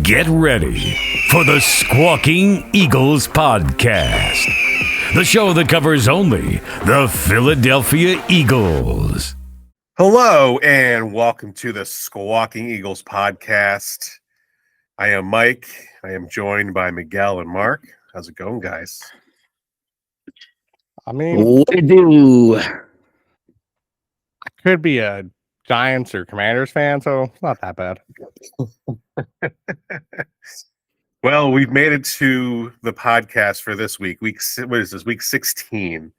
Get ready for the Squawking Eagles Podcast, the show that covers only the Philadelphia Eagles. Hello, and welcome to the Squawking Eagles Podcast. I am Mike. I am joined by Miguel and Mark. How's it going, guys? I mean, What to do? I could be a Giants or Commanders fan, so it's not that bad. Well, we've made it to the podcast for this week. Week 16.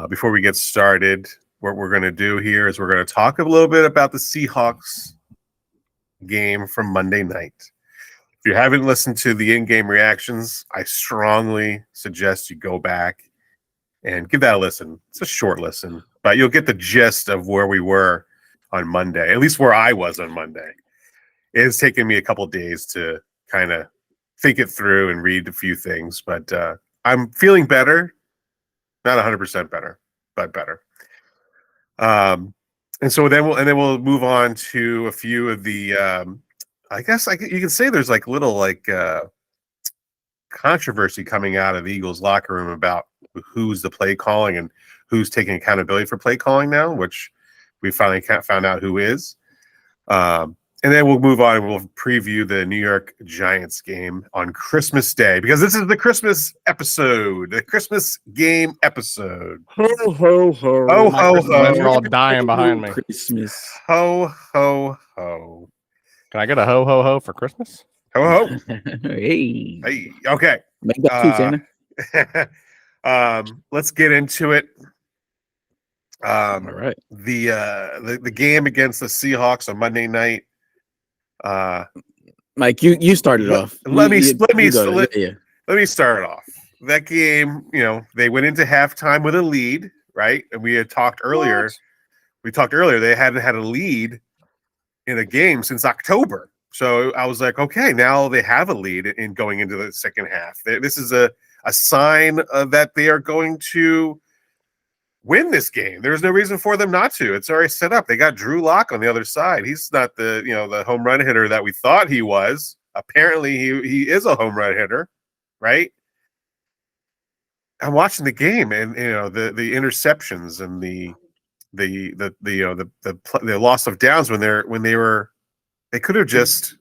Before we get started, what we're going to do here is we're going to talk a little bit about the Seahawks game from Monday night. If you haven't listened to the in-game reactions, I strongly suggest you go back and give that a listen. It's a short listen, but you'll get the gist of where we were on Monday, at least where I was on Monday. It has taken me a couple of days to kind of think it through and read a few things, but I'm feeling better. Not 100% better, but better. And so then we'll move on to a few of the I guess you can say there's like little controversy coming out of the Eagles locker room about who's the play calling and who's taking accountability for play calling now, which we finally found out who is. And then we'll move on and we'll preview the New York Giants game on Christmas Day, because this is the Christmas episode, the Christmas game episode. Ho, ho, ho. Ho, ho, ho. They're all dying behind me. Christmas. Ho, ho, ho. Can I get a ho ho ho for Christmas? Ho, ho. Hey. Hey, okay. Make that too, Santa. Let's get into it. All right. The game against the Seahawks on Monday night. Mike, you started off. Let me start off. That game, they went into halftime with a lead, right? And we had talked earlier. What? We talked earlier. They hadn't had a lead in a game since October. So I was like, okay, now they have a lead in going into the second half. This is a sign that they are going to win this game. There's no reason for them not to. It's already set up. They got Drew Lock on the other side. He's not the home run hitter that we thought he was. Apparently he is a home run hitter, right? I'm watching the game, and the interceptions and the loss of downs when they could have just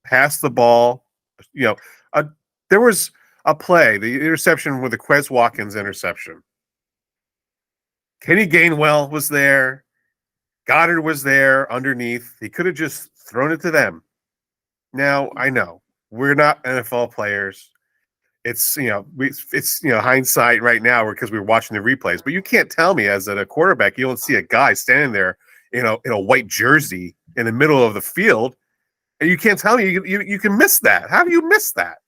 passed the ball. There was a play, the interception with the Quez Watkins interception. Kenny Gainwell was there. Goddard was there underneath. He could have just thrown it to them. Now, I know we're not NFL players. It's hindsight right now because we're watching the replays. But you can't tell me as a quarterback you don't see a guy standing there, in a white jersey in the middle of the field, and you can't tell me you can miss that. How do you miss that?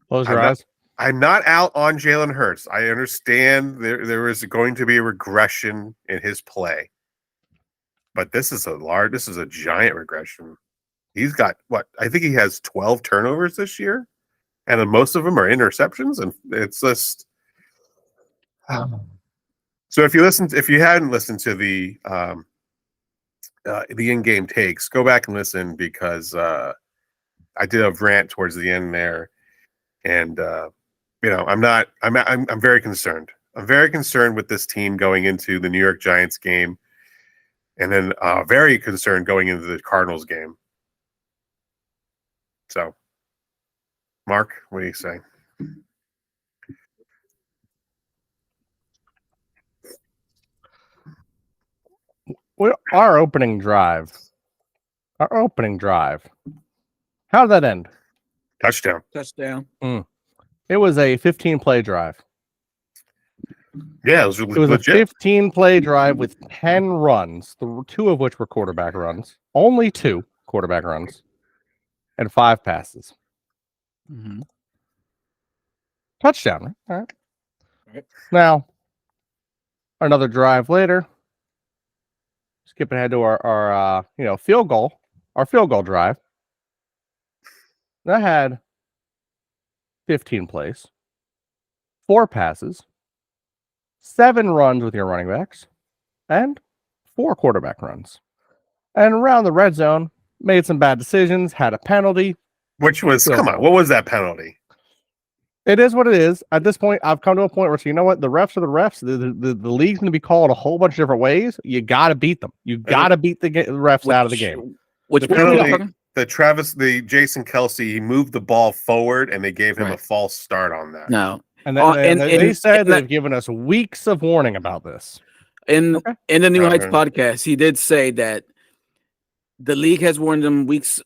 Close your eyes. I'm not out on Jalen Hurts. I understand there is going to be a regression in his play, but this is a giant regression. He's got I think he has 12 turnovers this year, and then most of them are interceptions, and it's just. So if you hadn't listened to the in-game takes, go back and listen, because I did a rant towards the end there, and. I'm very concerned. I'm very concerned with this team going into the New York Giants game, and then very concerned going into the Cardinals game. So, Mark, what do you say? Our opening drive. How did that end? Touchdown. It was a 15-play drive. Yeah, it was legit. A 15-play drive with 10 runs, two of which were quarterback runs. Only 2 quarterback runs, and 5 passes. Mm-hmm. Touchdown. All right. Now, another drive later. Skipping ahead to our field goal drive. That had 15 plays, 4 passes, 7 runs with your running backs, and 4 quarterback runs. And around the red zone, made some bad decisions, had a penalty. Which was, Field come on, goal. what was that penalty? It is what it is. At this point, I've come to a point where, you know what? The refs are the refs. The league's going to be called a whole bunch of different ways. You got to beat them. You got to beat the refs out of the game. Which The penalty? penalty, the Jason Kelsey, he moved the ball forward and they gave him a Right. false start on that. No. And then they said they've given us weeks of warning about this. In the New Heights Okay. podcast, he did say that the league has warned him weeks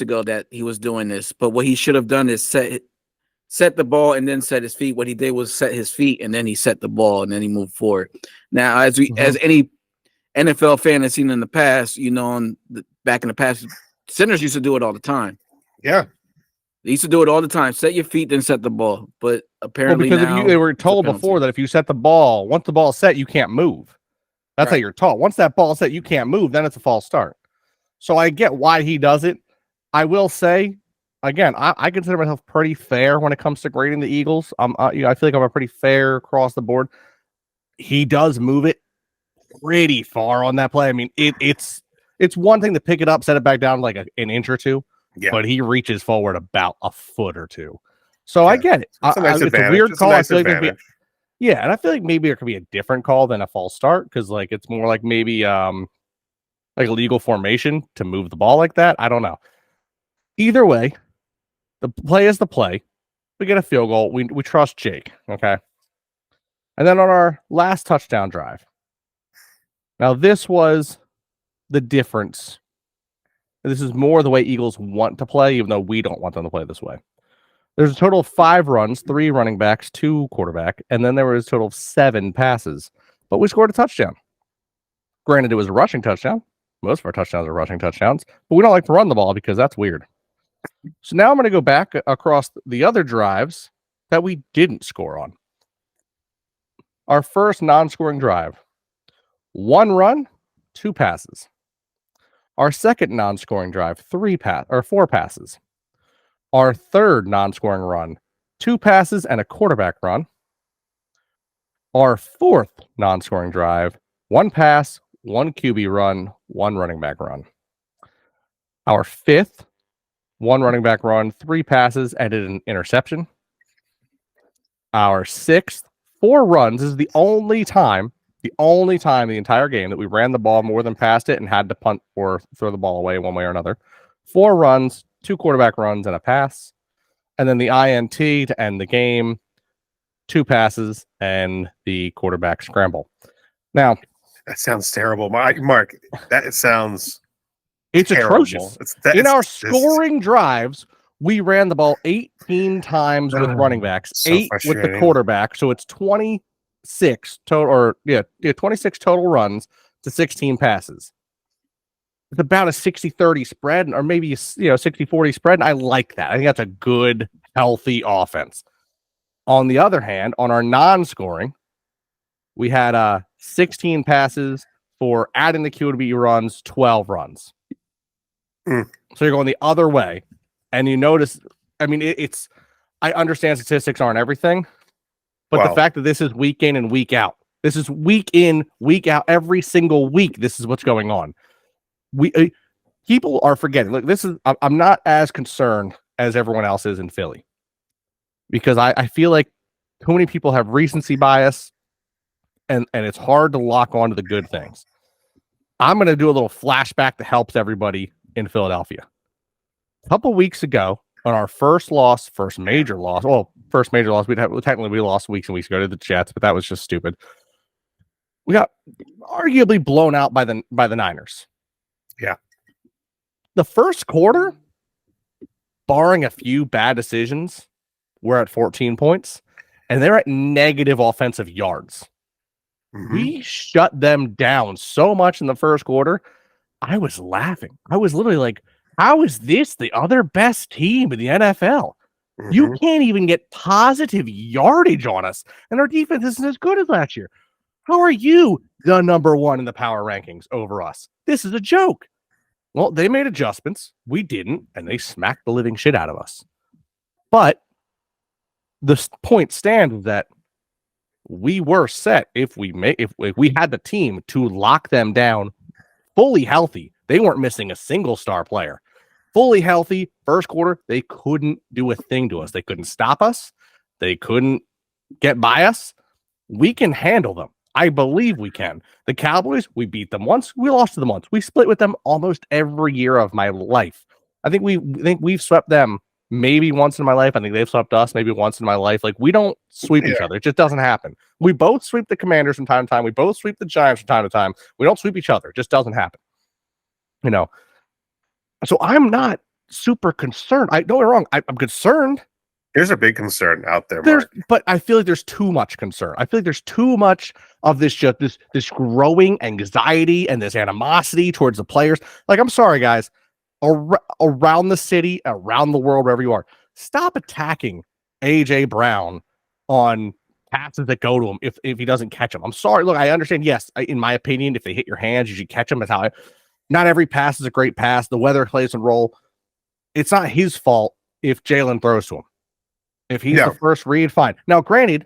ago that he was doing this. But what he should have done is set the ball and then set his feet. What he did was set his feet and then he set the ball and then he moved forward. Now, as any NFL fan has seen in the past, back in the past, centers used to do it all the time. Yeah. They used to do it all the time. Set your feet, then set the ball. But apparently because now they were it's a told penalty. before that if you set the ball, once the ball's set, you can't move. That's how you're taught. Once that ball's set, you can't move. Then it's a false start. So I get why he does it. I will say, again, I consider myself pretty fair when it comes to grading the Eagles. I feel like I'm a pretty fair across the board. He does move it pretty far on that play. I mean, it's one thing to pick it up, set it back down like an inch or two, but he reaches forward about a foot or two. So I get it. It's a nice it's advantage. a weird It's call. a nice I feel like advantage. and I feel like maybe there could be a different call than a false start because like it's more like maybe like a legal formation to move the ball like that. I don't know. Either way, the play is the play. We get a field goal. We trust Jake. Okay. And then on our last touchdown drive. Now, this was the difference. This is more the way Eagles want to play, even though we don't want them to play this way. There's a total of 5 runs, 3 running backs, 2 quarterback, and then there was a total of 7 passes. But we scored a touchdown. Granted, it was a rushing touchdown. Most of our touchdowns are rushing touchdowns, but we don't like to run the ball because that's weird. So now I'm going to go back across the other drives that we didn't score on. Our first non-scoring drive, 1 run, 2 passes. Our second non-scoring drive, 4 passes. Our third non-scoring run, 2 passes and a quarterback run. Our fourth non-scoring drive, 1 pass, 1 QB run, 1 running back run. Our fifth, 1 running back run, 3 passes, and an interception. Our sixth, 4 runs. This is the only time in the entire game that we ran the ball more than passed it and had to punt or throw the ball away one way or another. 4 runs, 2 quarterback runs, and a pass. And then the INT to end the game, 2 passes, and the quarterback scramble. Now, that sounds terrible. Mark, that sounds it's terrible. atrocious. In our scoring drives, we ran the ball 18 times with running backs, so 8 with the quarterback. So it's 26 total, 26 total runs to 16 passes. It's about a 60-30 spread, or maybe 60-40 spread. And I like that. I think that's a good, healthy offense. On the other hand, on our non-scoring, we had 16 passes for adding the QB runs, 12 runs. So you're going the other way. And you notice, I mean, I understand statistics aren't everything, but the fact that this is week in and week out, this is week in, week out, every single week, this is what's going on. People are forgetting. Look, I'm not as concerned as everyone else is in Philly because I feel like too many people have recency bias and it's hard to lock on to the good things. I'm going to do a little flashback that helps everybody in Philadelphia. A couple weeks ago, on our first major loss, we lost weeks and weeks ago to the Jets, but that was just stupid. We got arguably blown out by the Niners. Yeah. The first quarter, barring a few bad decisions, we're at 14 points, and they're at negative offensive yards. Mm-hmm. We shut them down so much in the first quarter. I was laughing. I was literally like, how is this the other best team in the NFL? Mm-hmm. You can't even get positive yardage on us, and our defense isn't as good as last year. How are you the number 1 in the power rankings over us? This is a joke. Well, they made adjustments. We didn't, and they smacked the living shit out of us. But the point stands that we were set if we had the team to lock them down fully healthy. They weren't missing a single star player. Fully healthy, first quarter, they couldn't do a thing to us. They couldn't stop us. They couldn't get by us. We can handle them. I believe we can. The Cowboys, we beat them once. We lost to them once. We split with them almost every year of my life. I think we've swept them maybe once in my life. I think they've swept us maybe once in my life. Like, we don't sweep each other. It just doesn't happen. We both sweep the Commanders from time to time. We both sweep the Giants from time to time. We don't sweep each other. It just doesn't happen. You know. So I'm not super concerned. Don't get me wrong. I'm concerned. There's a big concern out there, Mark. But I feel like there's too much concern. I feel like there's too much of this this growing anxiety and this animosity towards the players. Like, I'm sorry, guys, around the city, around the world, wherever you are, stop attacking AJ Brown on passes that go to him if he doesn't catch them. I'm sorry. Look, I understand. Yes, in my opinion, if they hit your hands, you should catch them. That's how. Not every pass is a great pass. The weather plays a role. It's not his fault if Jalen throws to him. If he's the first read, fine. Now, granted,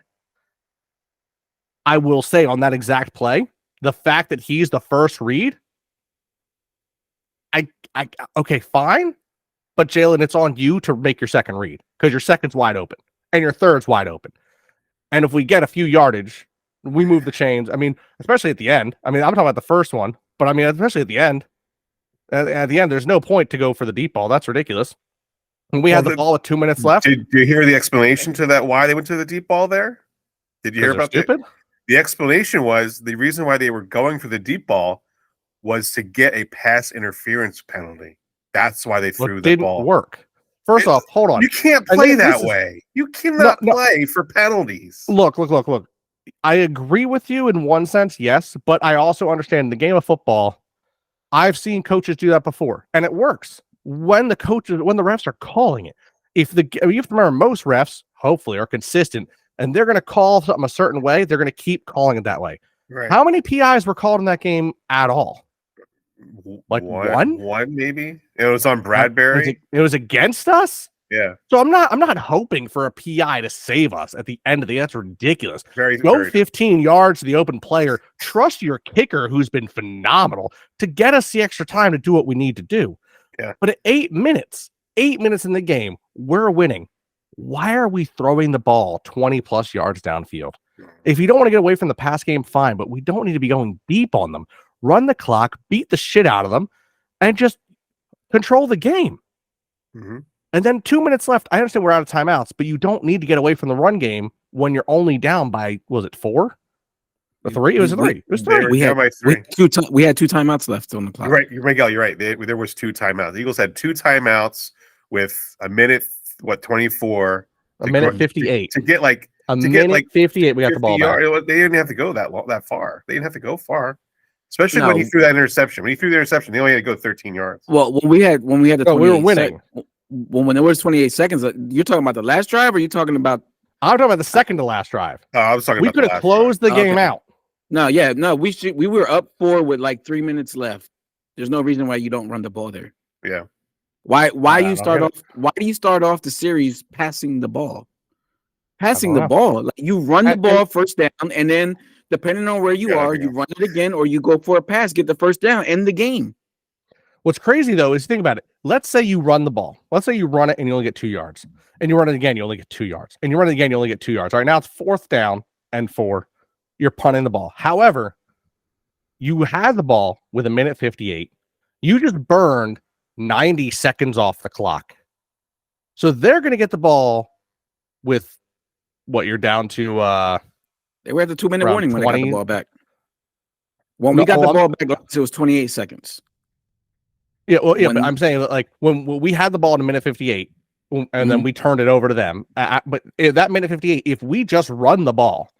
I will say on that exact play, the fact that he's the first read, okay, fine. But Jalen, it's on you to make your second read because your second's wide open and your third's wide open. And if we get a few yardage, we move the chains. I mean, especially at the end. I mean, I'm talking about the first one, but I mean, especially at the end. At the end, there's no point to go for the deep ball. That's ridiculous. When we had the ball with 2 minutes left. Did you hear the explanation to that? Why they went to the deep ball there? Did you hear about that? The explanation was the reason why they were going for the deep ball was to get a pass interference penalty. That's why they threw the ball. Didn't work. First off, hold on. You can't play that way. You cannot play for penalties. Look. I agree with you in one sense, yes, but I also understand the game of football. I've seen coaches do that before, and it works. When the refs are calling it, you have to remember, most refs hopefully are consistent, and they're going to call something a certain way. They're going to keep calling it that way. Right. How many PIs were called in that game at all? Like one maybe. It was on Bradbury. It was against us. Yeah. So I'm not hoping for a PI to save us at the end of the. That's ridiculous. Go 15 yards to the open player. Trust your kicker, who's been phenomenal, to get us the extra time to do what we need to do. Yeah. But at 8 minutes in the game, we're winning. Why are we throwing the ball 20 plus yards downfield? If you don't want to get away from the pass game, fine, but we don't need to be going deep on them. Run the clock, beat the shit out of them, and just control the game. Mm-hmm. And then 2 minutes left. I understand we're out of timeouts, but you don't need to get away from the run game when you're only down by, was it 4? Or 3? It was 3. It was 3. We had 2 timeouts left on the clock. Right, Miguel, you're right. There was 2 timeouts. The Eagles had 2 timeouts with a minute, 24? A minute 58 to get like a minute 58. We got the ball back. They didn't have to go that far. They didn't have to go far, especially when he threw that interception. When he threw the interception, they only had to go 13 yards. Well, when we had the we were winning. When there was 28 seconds, you're talking about the last drive, or are you talking about? I'm talking about the second to last drive. I was talking. We could have closed the game out. No. We were up 4 with like 3 minutes left. There's no reason why you don't run the ball there. Yeah. Why do you start off the series passing the ball? Passing the ball. Like, you run the ball first down, and then depending on where you are, you run it again, or you go for a pass, get the first down, end the game. What's crazy though is think about it. Let's say you run the ball. Let's say you run it and you only get 2 yards. And you run it again, you only get 2 yards. And you run it again, you only get 2 yards. All right, now it's 4th down and 4. You're punting the ball. However, you had the ball with a minute 58. You just burned 90 seconds off the clock. So they're going to get the ball with what you're down to. They were at the 2-minute warning when they got the ball back. When we got the ball back, it was 28 seconds. Yeah, well, yeah, but I'm saying that, like, when we had the ball in a minute 58, and then we turned it over to them. But that minute 58, if we just run the ball,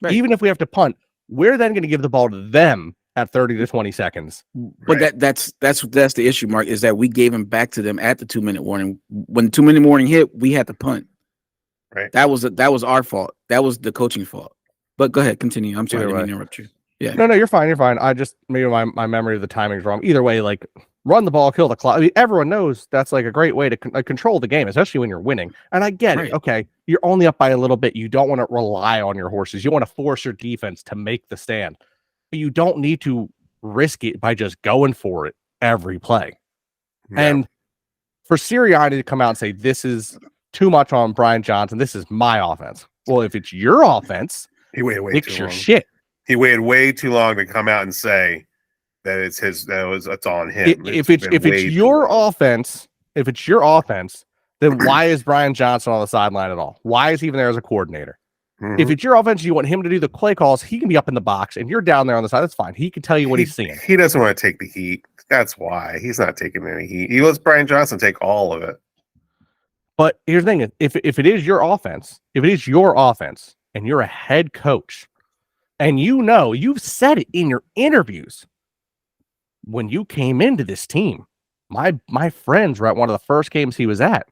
even if we have to punt, we're then going to give the ball to them at 30 to 20 seconds. But that's the issue, Mark, is that we gave him back to them at the 2-minute warning. When the 2-minute warning hit, we had to punt. Right. That was our fault. That was the coaching fault. But go ahead, continue. I'm sorry to interrupt you. Yeah. No, you're fine. You're fine. I just maybe my memory of the timing is wrong. Either way, like, run the ball, kill the clock. I mean, everyone knows that's like a great way to control the game, especially when you're winning. And I get it. Okay, you're only up by a little bit. You don't want to rely on your horses. You want to force your defense to make the stand. But you don't need to risk it by just going for it every play. Yeah. And for Sirianni to come out and say, this is too much on Brian Johnson, this is my offense. Well, if it's your offense, he waited way fix too your long. shit. He waited way too long to come out and say that it's on him. If it's your offense, then why is Brian Johnson on the sideline at all? Why is he even there as a coordinator? Mhm. If it's your offense, you want him to do the play calls, he can be up in the box and you're down there on the side. That's fine. He can tell you what he's seeing. He doesn't want to take the heat. That's why he's not taking any heat. He lets Brian Johnson take all of it. But here's the thing: if it is your offense, and you're a head coach, and you've said it in your interviews when you came into this team. My friends were at one of the first games he was at,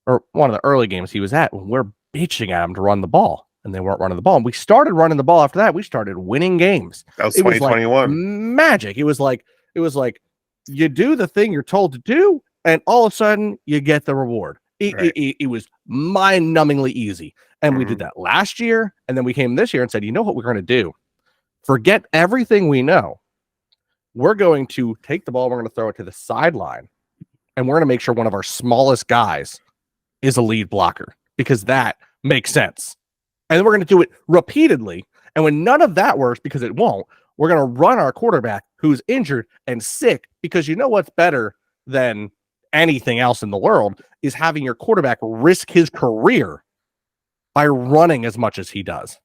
or one of the early games he was at, when we're bitching at him to run the ball, and they weren't running the ball. And we started running the ball after that. We started winning games. That was 2021. Like magic. It was like you do the thing you're told to do, and all of a sudden you get the reward. It was mind-numbingly easy. And we did that last year, and then we came this year and said, you know what we're going to do? Forget everything we know. We're going to take the ball, we're going to throw it to the sideline, and we're going to make sure one of our smallest guys is a lead blocker, because that makes sense. And then we're going to do it repeatedly. And when none of that works, because it won't, we're going to run our quarterback who's injured and sick, because you know what's better than anything else in the world is having your quarterback risk his career by running as much as he does.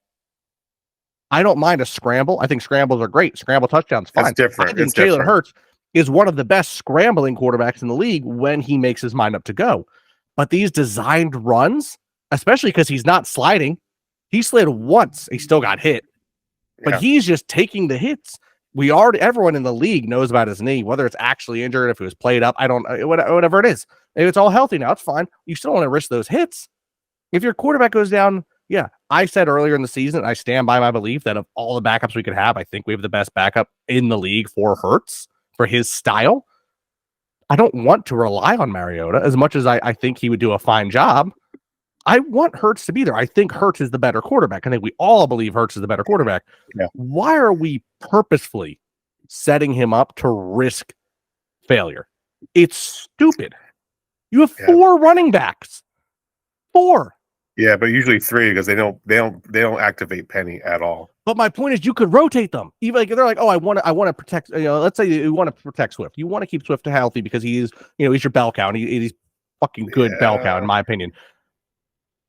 I don't mind a scramble. I think scrambles are great. Scramble touchdowns, fine. That's different. I think Jalen Hurts is one of the best scrambling quarterbacks in the league when he makes his mind up to go. But these designed runs, especially because he's not sliding, he slid once, he still got hit. But he's just taking the hits. Everyone in the league knows about his knee, whether it's actually injured, if it was played up, whatever it is. If it's all healthy now, it's fine. You still want to risk those hits. If your quarterback goes down, I said earlier in the season, I stand by my belief that of all the backups we could have, I think we have the best backup in the league for Hurts, for his style. I don't want to rely on Mariota as much as I think he would do a fine job. I want Hurts to be there. I think Hurts is the better quarterback. I think we all believe Hurts is the better quarterback. Yeah. Why are we purposefully setting him up to risk failure? It's stupid. You have 4 running backs. 4. Yeah, but usually 3, because they don't activate Penny at all. But my point is, you could rotate them. Even like they're like, oh, I want to protect. Let's say you want to protect Swift. You want to keep Swift healthy because he's your bell cow, and he's fucking good bell cow in my opinion.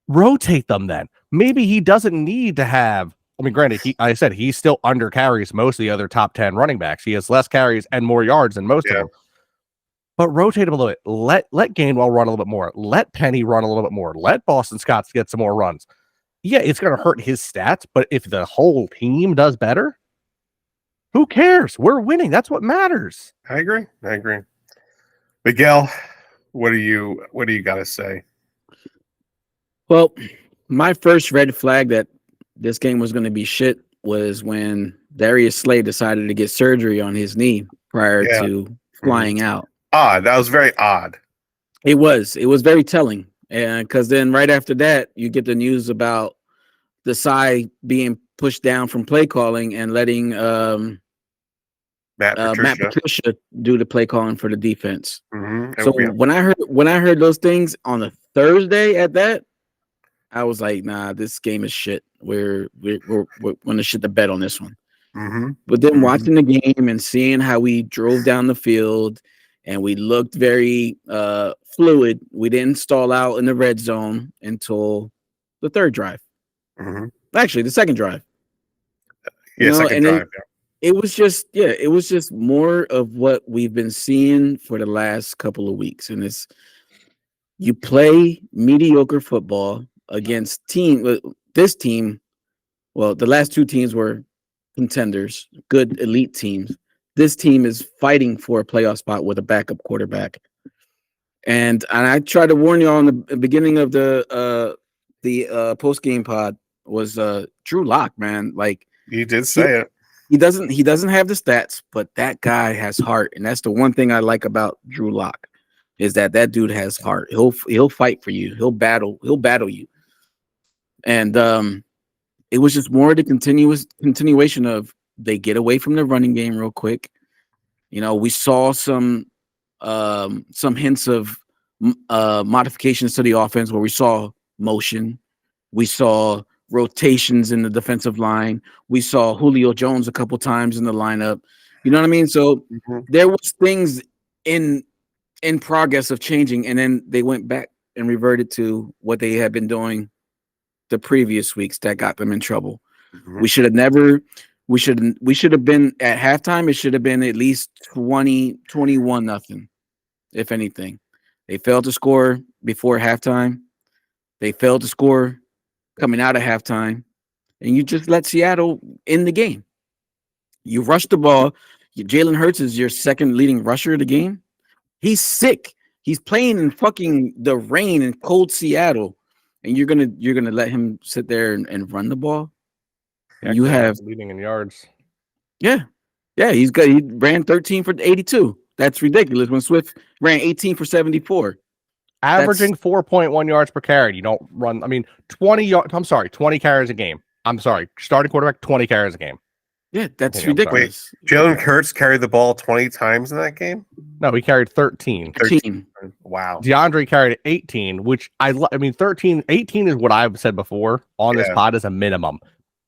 Rotate them then. Maybe he doesn't need to have. I mean, granted, he still under carries most of the other top 10 running backs. He has less carries and more yards than most of them. But rotate him a little bit. Let Gainwell run a little bit more. Let Penny run a little bit more. Let Boston Scott get some more runs. Yeah, it's going to hurt his stats, but if the whole team does better, who cares? We're winning. That's what matters. I agree. Miguel, what do you got to say? Well, my first red flag that this game was going to be shit was when Darius Slay decided to get surgery on his knee prior to flying out. Odd. That was very odd. It was very telling. And because then right after that, you get the news about Desai being pushed down from play calling and letting Matt Patricia do the play calling for the defense. So when I heard those things on a Thursday at that, I was like, nah, this game is shit. We're going to shit the bed on this one. But then watching the game and seeing how we drove down the field and we looked very fluid. We didn't stall out in the red zone until the third drive. Actually, the second drive. Second drive. It was just more of what we've been seeing for the last couple of weeks. And it's you play mediocre football against this team. Well, the last 2 teams were contenders, good elite teams. This team is fighting for a playoff spot with a backup quarterback. And I tried to warn you all in the beginning of the post-game pod was Drew Lock, man. Like you did say it. He doesn't have the stats, but that guy has heart. And that's the one thing I like about Drew Lock is that dude has heart. He'll fight for you. He'll battle you. And it was just more the continuation of they get away from the running game real quick. We saw some hints of modifications to the offense where we saw motion, we saw rotations in the defensive line, we saw Julio Jones a couple times in the lineup. You know what I mean? So there was things in progress of changing, and then they went back and reverted to what they had been doing the previous weeks that got them in trouble. We should have never. We should have been at halftime. It should have been at least 21 nothing, if anything. They failed to score before halftime. They failed to score coming out of halftime, and you just let Seattle in the game. You rush the ball. Jalen Hurts is your second leading rusher of the game. He's sick. He's playing in fucking the rain in cold Seattle, and you're gonna let him sit there and run the ball. You have leading in yards. Yeah. He ran 13 for 82. That's ridiculous. When Swift ran 18 for 74, averaging 4.1 yards per carry. You don't run. I mean, 20 carries a game. I'm sorry, starting quarterback, 20 carries a game. Yeah, that's ridiculous. Wait, Jalen Hurts carried the ball 20 times in that game? No, he carried 13. 13. Wow. DeAndre carried 18, which I mean, 18 is what I've said before on this pod is a minimum.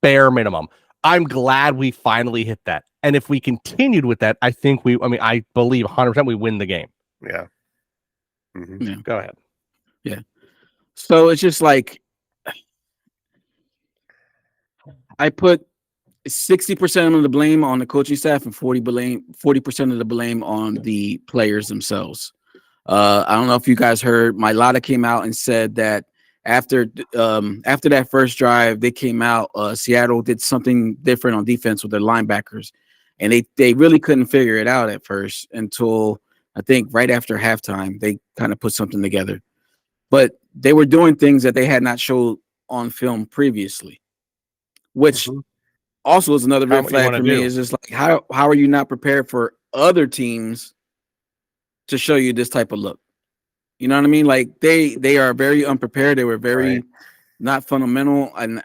Bare minimum. I'm glad we finally hit that. And if we continued with that, I think I believe 100% we win the game. Yeah. Yeah. Go ahead. Yeah. So it's just like I put 60% of the blame on the coaching staff and 40% of the blame on the players themselves. I don't know if you guys heard, Mailata came out and said that after that first drive, they came out. Seattle did something different on defense with their linebackers, and they really couldn't figure it out at first until I think right after halftime they kind of put something together. But they were doing things that they had not showed on film previously, which also is another red flag for me. Is just like how are you not prepared for other teams to show you this type of look? You know what I mean? Like they are very unprepared. They were very not fundamental, and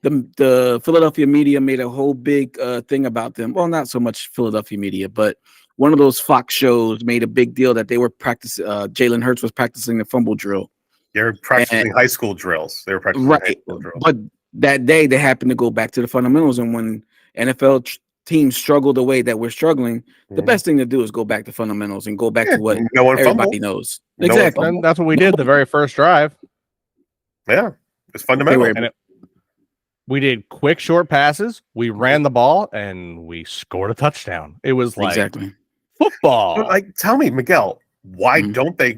the Philadelphia media made a whole big thing about them. Well, not so much Philadelphia media, but one of those Fox shows made a big deal that they were practicing. Jalen Hurts was practicing the fumble drill. They were practicing high school drills. They were practicing high school drills. But that day they happened to go back to the fundamentals, and when NFL teams struggle the way that we're struggling, the best thing to do is go back to fundamentals and go back to what everybody knows. Exactly. And that's what we did the very first drive. Yeah, it's fundamental. We did quick short passes. We ran the ball and we scored a touchdown. It was like football. But like, tell me, Miguel, why don't they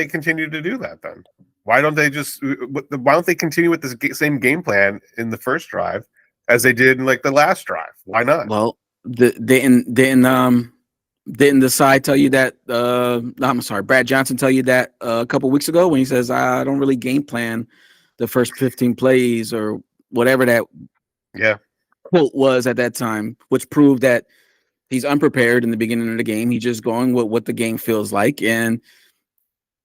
continue to do that then? Why don't they continue with this same game plan in the first drive as they did in like the last drive? Why not? Well, didn't the side tell you that? I'm sorry, Brad Johnson tell you that a couple weeks ago when he says I don't really game plan the first 15 plays or whatever that quote was at that time, which proved that he's unprepared in the beginning of the game. He's just going with what the game feels like. And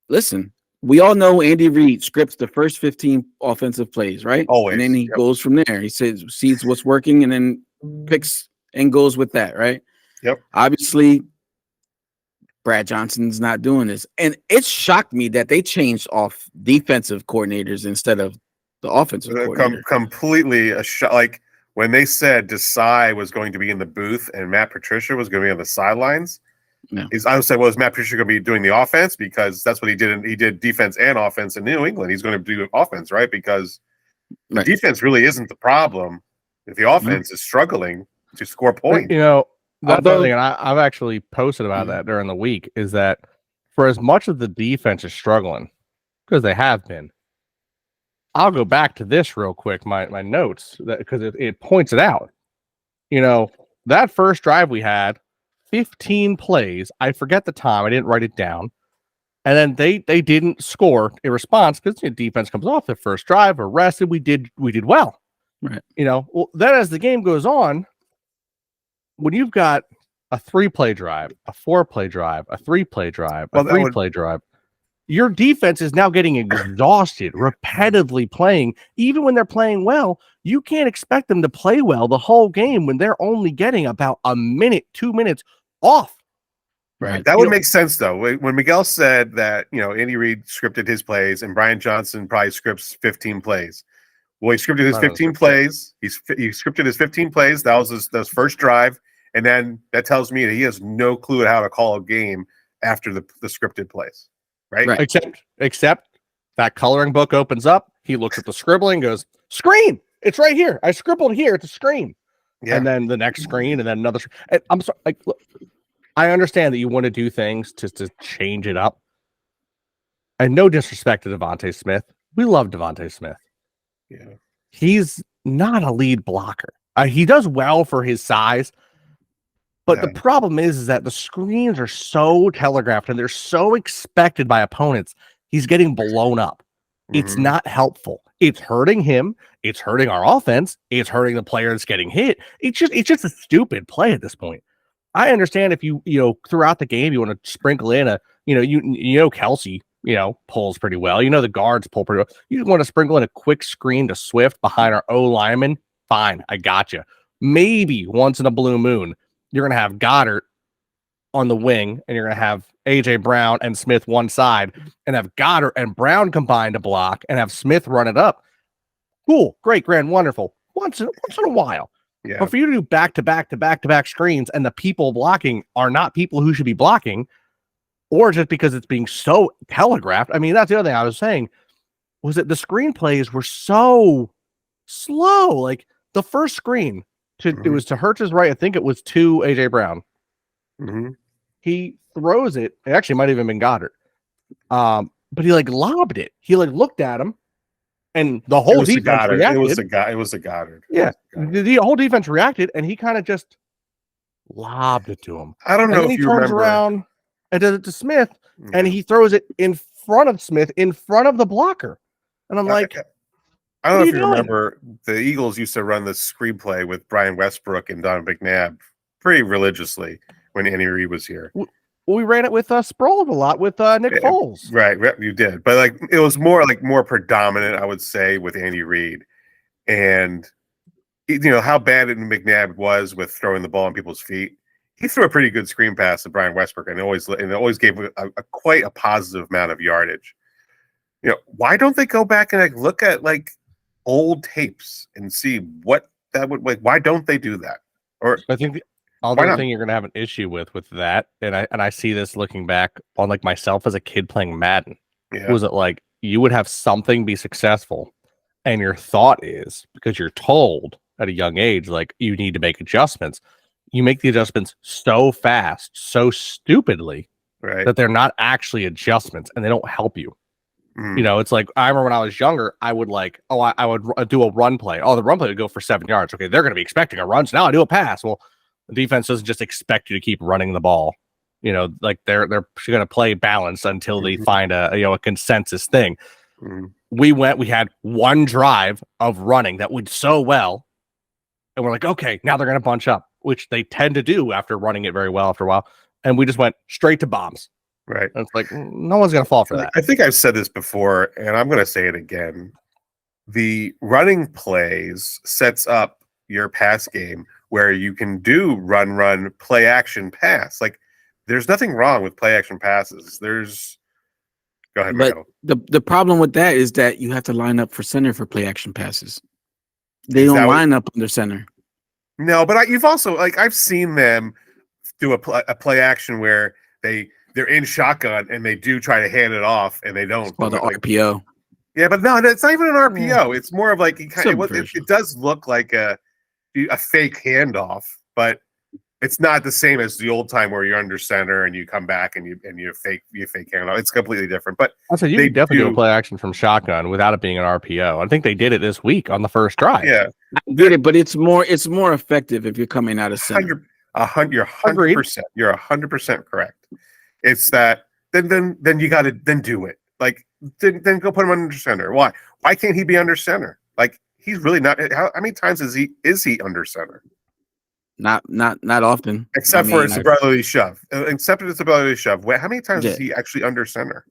listen, we all know Andy Reid scripts the first 15 offensive plays, right? Always. And then he goes from there. He sees what's working and then picks and goes with that, right? Yep. Obviously, Brad Johnson's not doing this. And it shocked me that they changed off defensive coordinators instead of the offensive coordinator. Completely a shot. Like when they said Desai was going to be in the booth and Matt Patricia was going to be on the sidelines, I would say, well, is Matt Patricia going to be doing the offense? Because that's what he did. He did defense and offense in New England. He's going to do offense, right? Because the defense really isn't the problem if the offense is struggling to score points. You know, that's the thing, and I've actually posted about that during the week, is that for as much as the defense is struggling, because they have been, I'll go back to this real quick, my notes, because it points it out. You know, that first drive we had, 15 plays. I forget the time. I didn't write it down. And then they didn't score a response because the defense comes off the first drive, we're rested. We did well. Right. You know, well, then as the game goes on, when you've got a 3-play drive, a 4-play drive, a 3-play drive, a 3-play drive, your defense is now getting exhausted, repetitively playing. Even when they're playing well, you can't expect them to play well the whole game when they're only getting about a minute, 2 minutes off. Right. That would make sense, though. When Miguel said that, Andy Reid scripted his plays and Brian Johnson probably scripts 15 plays. Well, he scripted his 15 plays. He scripted his 15 plays. That was his first drive. And then that tells me that he has no clue how to call a game after the scripted plays. Right. Except that coloring book opens up. He looks at the scribbling, goes, screen. It's right here. I scribbled here. It's a screen. Yeah. And then the next screen and then another. And I'm sorry. Look, I understand that you want to do things to change it up. And no disrespect to Devontae Smith. We love Devontae Smith. Yeah. He's not a lead blocker. He does well for his size. But the problem is that the screens are so telegraphed and they're so expected by opponents. He's getting blown up. It's not helpful. It's hurting him. It's hurting our offense. It's hurting the player that's getting hit. It's just a stupid play at this point. I understand if you throughout the game you want to sprinkle in a Kelsey pulls pretty well. The guards pull pretty well. You want to sprinkle in a quick screen to Swift behind our O lineman. Fine, I got you. Maybe once in a blue moon you're gonna have Goddard on the wing, and you're gonna have AJ Brown and Smith one side, and have Goddard and Brown combined to block, and have Smith run it up. Cool, great, grand, wonderful. Once in a while. Yeah. But for you to do back-to-back screens and the people blocking are not people who should be blocking, or just because it's being so telegraphed. I mean, that's the other thing I was saying, was that the screenplays were so slow. Like the first screen, it was to Hurts's right. I think it was to AJ Brown. He throws it. It actually might have even been Goddard. But he lobbed it. He looked at him. And the whole defense reacted. It was a Goddard. Yeah. The whole defense reacted, and he kind of just lobbed it to him. I don't know if you remember. He turns around and does it to Smith, and he throws it in front of Smith, in front of the blocker. And I'm like, I don't know if you remember, the Eagles used to run this screenplay with Brian Westbrook and Don McNabb pretty religiously when Andy Reid was here. We ran it with Sproles a lot with Nick Foles. Right, you did. But it was more predominant, I would say, with Andy Reid. And how bad McNabb was with throwing the ball on people's feet. He threw a pretty good screen pass to Brian Westbrook, and it always gave quite a positive amount of yardage. Why don't they go back and look at old tapes and see what that would why don't they do that? Or I think the other thing you're going to have an issue with that, and I see this looking back on myself as a kid playing Madden, was it you would have something be successful, and your thought is, because you're told at a young age you need to make adjustments, you make the adjustments so fast, so stupidly, right, that they're not actually adjustments and they don't help you. It's I remember when I was younger, I would I would do a run play. Oh, the run play would go for 7 yards. Okay, they're going to be expecting a run. So now I do a pass. Well, the defense doesn't just expect you to keep running the ball. They're going to play balance until they find a consensus thing. We had one drive of running that went so well, and we're okay, now they're going to bunch up, which they tend to do after running it very well after a while. And we just went straight to bombs. Right. And it's no one's going to fall for that. I think I've said this before, and I'm going to say it again. The running plays sets up your pass game where you can do run, play action, pass. There's nothing wrong with play action passes. Go ahead, but the problem with that is that you have to line up for center for play action passes. They don't line up under center. No, but you've also I've seen them do a play action where they're in shotgun and they do try to hand it off and they don't. Well, the RPO. Yeah, but no, it's not even an RPO. It's more of it does look like a fake handoff, but it's not the same as the old time where you're under center and you come back and you fake handoff. It's completely different. But I said you can definitely do a play action from shotgun without it being an RPO. I think they did it this week on the first drive. Yeah, I get it, but it's more effective if you're coming out of center. You're 100%. You're 100% correct. It's that then you got to do it. Then go put him under center. Why can't he be under center? He's really not. How many times is he under center? Not often. Except for it's a brotherly shove. Except it's a brotherly shove. How many times is he actually under center?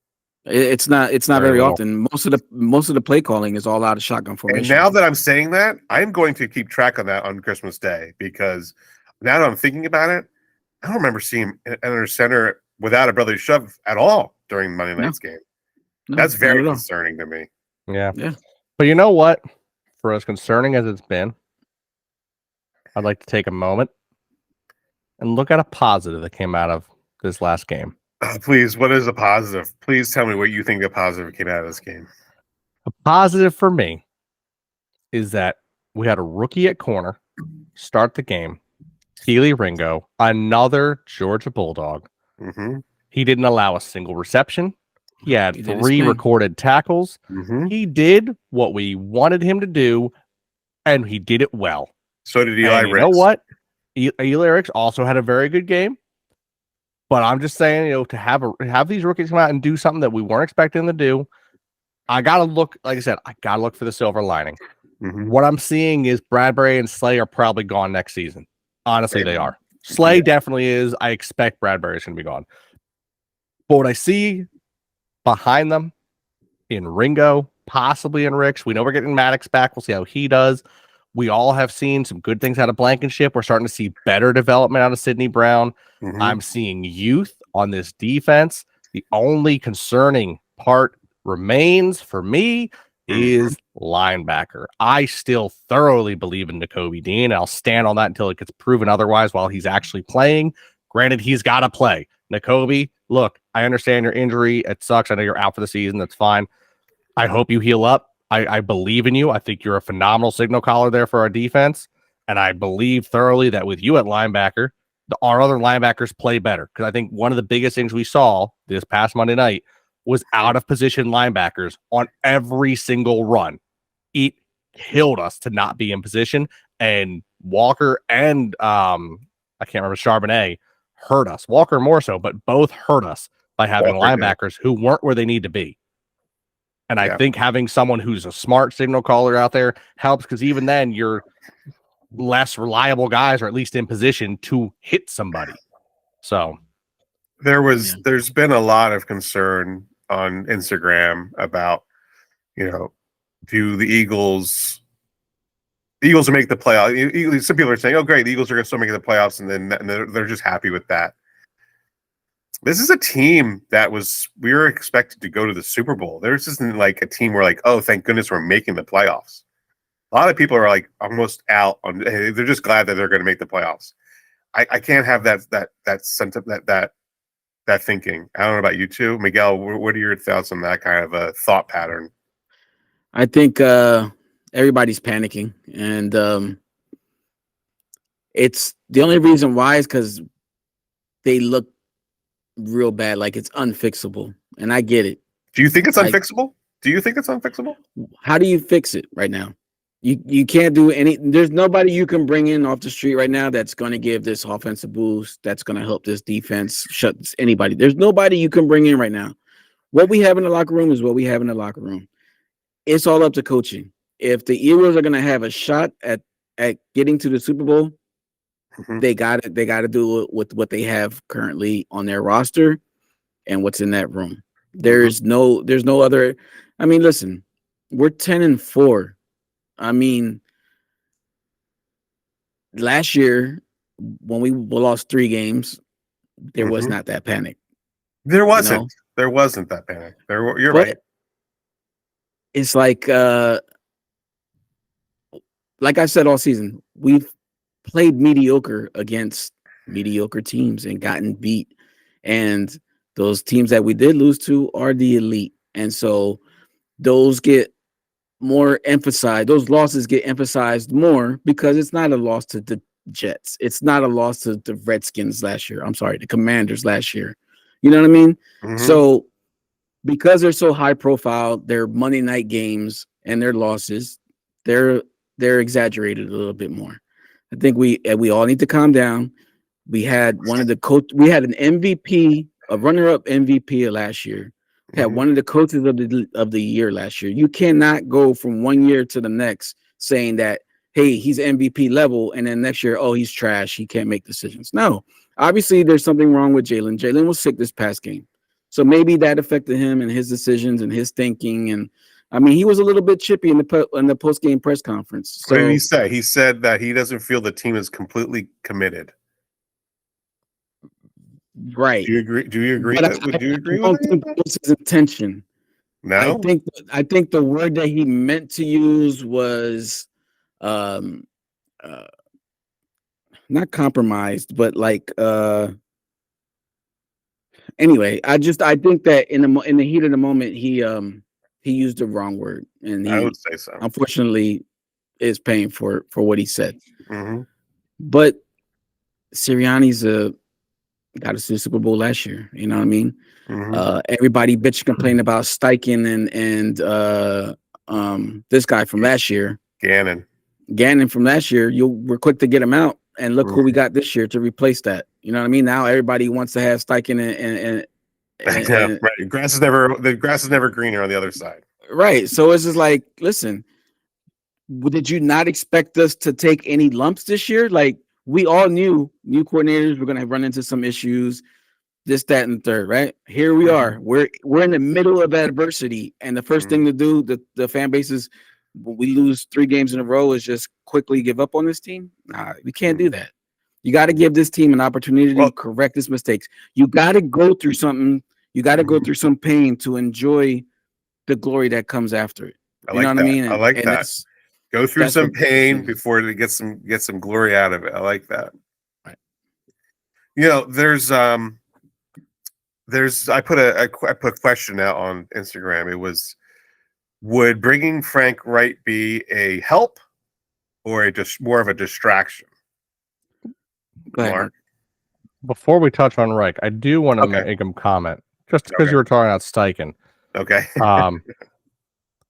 It's not very little. often. Most of the play calling is all out of shotgun formation. And now that I'm saying that, I'm going to keep track of that on Christmas Day, because now that I'm thinking about it, I don't remember seeing an under center without a brotherly shove at all during Monday night's game. No, That's very not at all. concerning to me. Yeah. Yeah. But you know what? For as concerning as it's been, I'd like to take a moment and look at a positive that came out of this last game. Please, what is a positive? Please tell me what you think the positive came out of this game. A positive for me is that we had a rookie at corner start the game. Keely Ringo, another Georgia Bulldog. Mm-hmm. He didn't allow a single reception. He had He did his 3 thing. recorded tackles. Mm-hmm. He did what we wanted him to do, and he did it well. So did Eli And you Ricks. know what? Eli Ricks also had a very good game. But I'm just saying, to have these rookies come out and do something that we weren't expecting to do, I gotta look. Like I said, I gotta look for the silver lining. Mm-hmm. What I'm seeing is Bradbury and Slay are probably gone next season. Honestly, they are. Slay definitely is. I expect Bradbury's going to be gone. But what I see behind them in Ringo, possibly in Ricks, we know we're getting Maddox back. We'll see how he does. We all have seen some good things out of Blankenship. We're starting to see better development out of Sidney Brown. Mm-hmm. I'm seeing youth on this defense. The only concerning part remains for me is linebacker. I still thoroughly believe in Nakobe Dean, and I'll stand on that until it gets proven otherwise while he's actually playing. Granted, he's got to play. Nakobe, look, I understand your injury. It sucks. I know you're out for the season. That's fine. I hope you heal up. I believe in you. I think you're a phenomenal signal caller there for our defense, and I believe thoroughly that with you at linebacker, our other linebackers play better, because I think one of the biggest things we saw this past Monday night was out of position linebackers on every single run. It killed us to not be in position, and Walker and I can't remember, Charbonnet hurt us. Walker more so, but both hurt us by having Walker linebackers who weren't where they need to be. And I Yeah. think having someone who's a smart signal caller out there helps, because even then you're less reliable guys, or at least in position to hit somebody. So there's been a lot of concern on Instagram about, do the Eagles will make the playoffs. Some people are saying, oh great, the Eagles are still making the playoffs, and then they're just happy with that. This is a team that we were expected to go to the Super Bowl. This isn't like a team where like, oh, thank goodness we're making the playoffs. A lot of people are like almost out on. They're just glad that they're going to make the playoffs. I can't have that sentiment, that thinking. I don't know about you two, Miguel. What are your thoughts on that kind of a thought pattern? I think everybody's panicking, and it's the only reason why is because they look real bad, like it's unfixable, and I get it. Do you think it's Like- unfixable? Do you think it's unfixable? How do you fix it right now? You can't do any. There's nobody you can bring in off the street right now that's going to give this offensive boost, that's going to help this defense shut anybody. There's nobody you can bring in right now. What we have in the locker room is what we have in the locker room. It's all up to coaching. If the Eagles are going to have a shot at getting to the Super Bowl, they got to do it with what they have currently on their roster and what's in that room. There's no other. I mean, listen, we're 10-4. I mean, last year when we lost 3 games, there was not that panic. There wasn't. You know? There wasn't that panic. You're But right. it's like I said all season, we've played mediocre against mediocre teams and gotten beat. And those teams that we did lose to are the elite. And so those get more emphasized. Those losses get emphasized more because it's not a loss to the Jets. It's not a loss to the Redskins last year. I'm sorry, the Commanders last year. You know what I mean? So because they're so high profile, their Monday night games and their losses, they're exaggerated a little bit more. I think we all need to calm down. We had we had an MVP, a runner-up MVP last year. Had one of the coaches of the year last year. You cannot go from one year to the next saying that, hey, he's MVP level, and then next year, oh, he's trash. He can't make decisions. No, obviously there's something wrong with Jalen. Jalen was sick this past game. So maybe that affected him and his decisions and his thinking. And I mean, he was a little bit chippy in the post game press conference. So what did he say? He said that he doesn't feel the team is completely committed. right. Do you agree? Do you agree? Do you agree I don't with think that was his intention. No. I think the word that he meant to use was not compromised, but like anyway, I think that in the heat of the moment he used the wrong word, and I he would say so. unfortunately is paying for what he said. Mm-hmm. But Sirianni's got us to the Super Bowl last year. You know what I mean? Mm-hmm. Everybody bitch complained about Steichen and this guy from last year, Gannon from last year. We're quick to get him out, and look who we got this year to replace that. You know what I mean? Now everybody wants to have Steichen and right. The grass is never greener on the other side. Right. So it's just like, listen, did you not expect us to take any lumps this year? Like, we all knew new coordinators were going to run into some issues, this, that, and the third, right? Here we are. We're in the middle of adversity. And the first thing to do, the fan base is, when we lose 3 games in a row, is just quickly give up on this team. Nah, we can't do that. You got to give this team an opportunity to correct its mistakes. You got to go through something. You got to go through some pain to enjoy the glory that comes after it. You know what I mean? I like that. Go through some pain before they get some glory out of it. I like that. Right. You know, I put a question out on Instagram. It was, would bringing Frank Wright be a help or more of a distraction? Mark? Before we touch on Reich, I do want to make him comment, just because you were talking about Steichen. Okay.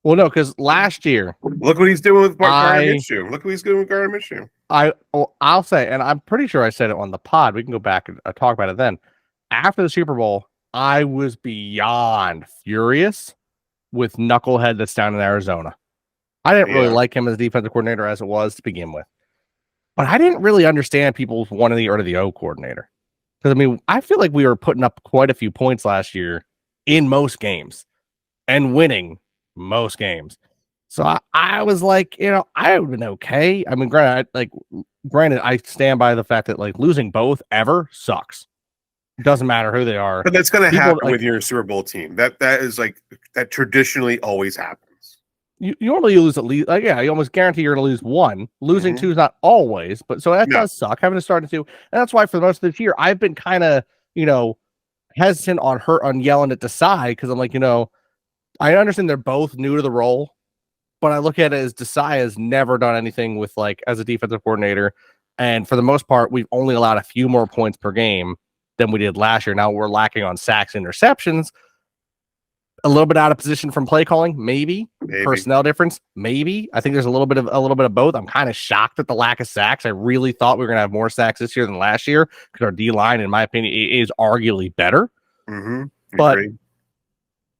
Well, no, because last year, look what he's doing with Gardner Minshew. Look what he's doing with Gardner Minshew. I'll say, and I'm pretty sure I said it on the pod. We can go back and talk about it then. After the Super Bowl, I was beyond furious with Knucklehead that's down in Arizona. I didn't really like him as defensive coordinator as it was to begin with. But I didn't really understand people's one of the or to the O coordinator. Because, I mean, I feel like we were putting up quite a few points last year in most games and winning most games. So I was like, I would have been okay. I mean, granted, I stand by the fact that like losing both ever sucks. It doesn't matter who they are. But that's going to happen with your Super Bowl team. That is like that traditionally always happens. You normally lose at least, you almost guarantee you're going to lose one. Losing two is not always, but so that does suck. Having to start at 2, and that's why for the most of this year I've been kind of hesitant on yelling at Desai, because I'm like, I understand they're both new to the role, but I look at it as Desai has never done anything with as a defensive coordinator, and for the most part we've only allowed a few more points per game than we did last year. Now we're lacking on sacks, interceptions. A little bit out of position from play calling, maybe. Personnel difference, maybe. I think there's a little bit of both. I'm kind of shocked at the lack of sacks. I really thought we were gonna have more sacks this year than last year, because our D line, in my opinion, is arguably better. But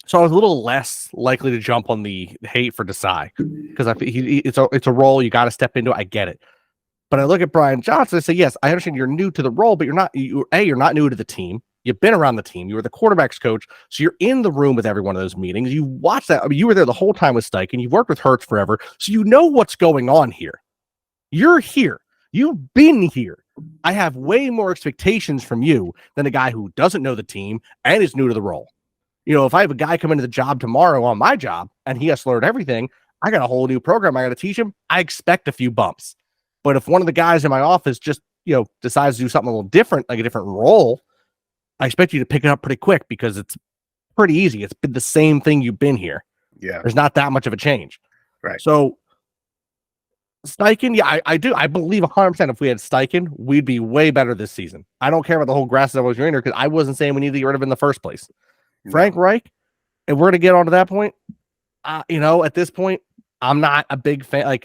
so I was a little less likely to jump on the hate for Desai, because I think it's a role you got to step into. I get it, but I look at Brian Johnson and say, yes, I understand you're new to the role, but you're not new to the team. You've been around the team. You were the quarterback's coach. So you're in the room with every one of those meetings. You watch that. I mean, you were there the whole time with Steichen. You've worked with Hurts forever. So you know what's going on here. You're here. You've been here. I have way more expectations from you than a guy who doesn't know the team and is new to the role. If I have a guy come into the job tomorrow on my job and he has to learn everything, I got a whole new program I got to teach him. I expect a few bumps. But if one of the guys in my office just, decides to do something a little different, like a different role, I expect you to pick it up pretty quick, because it's pretty easy. It's been the same thing you've been here. Yeah. There's not that much of a change. Right. So Steichen, I do. I believe 100% if we had Steichen, we'd be way better this season. I don't care about the whole grass that was your because I wasn't saying we need to get rid of him in the first place. Frank Reich, if we're going to get onto that point, at this point, I'm not a big fan.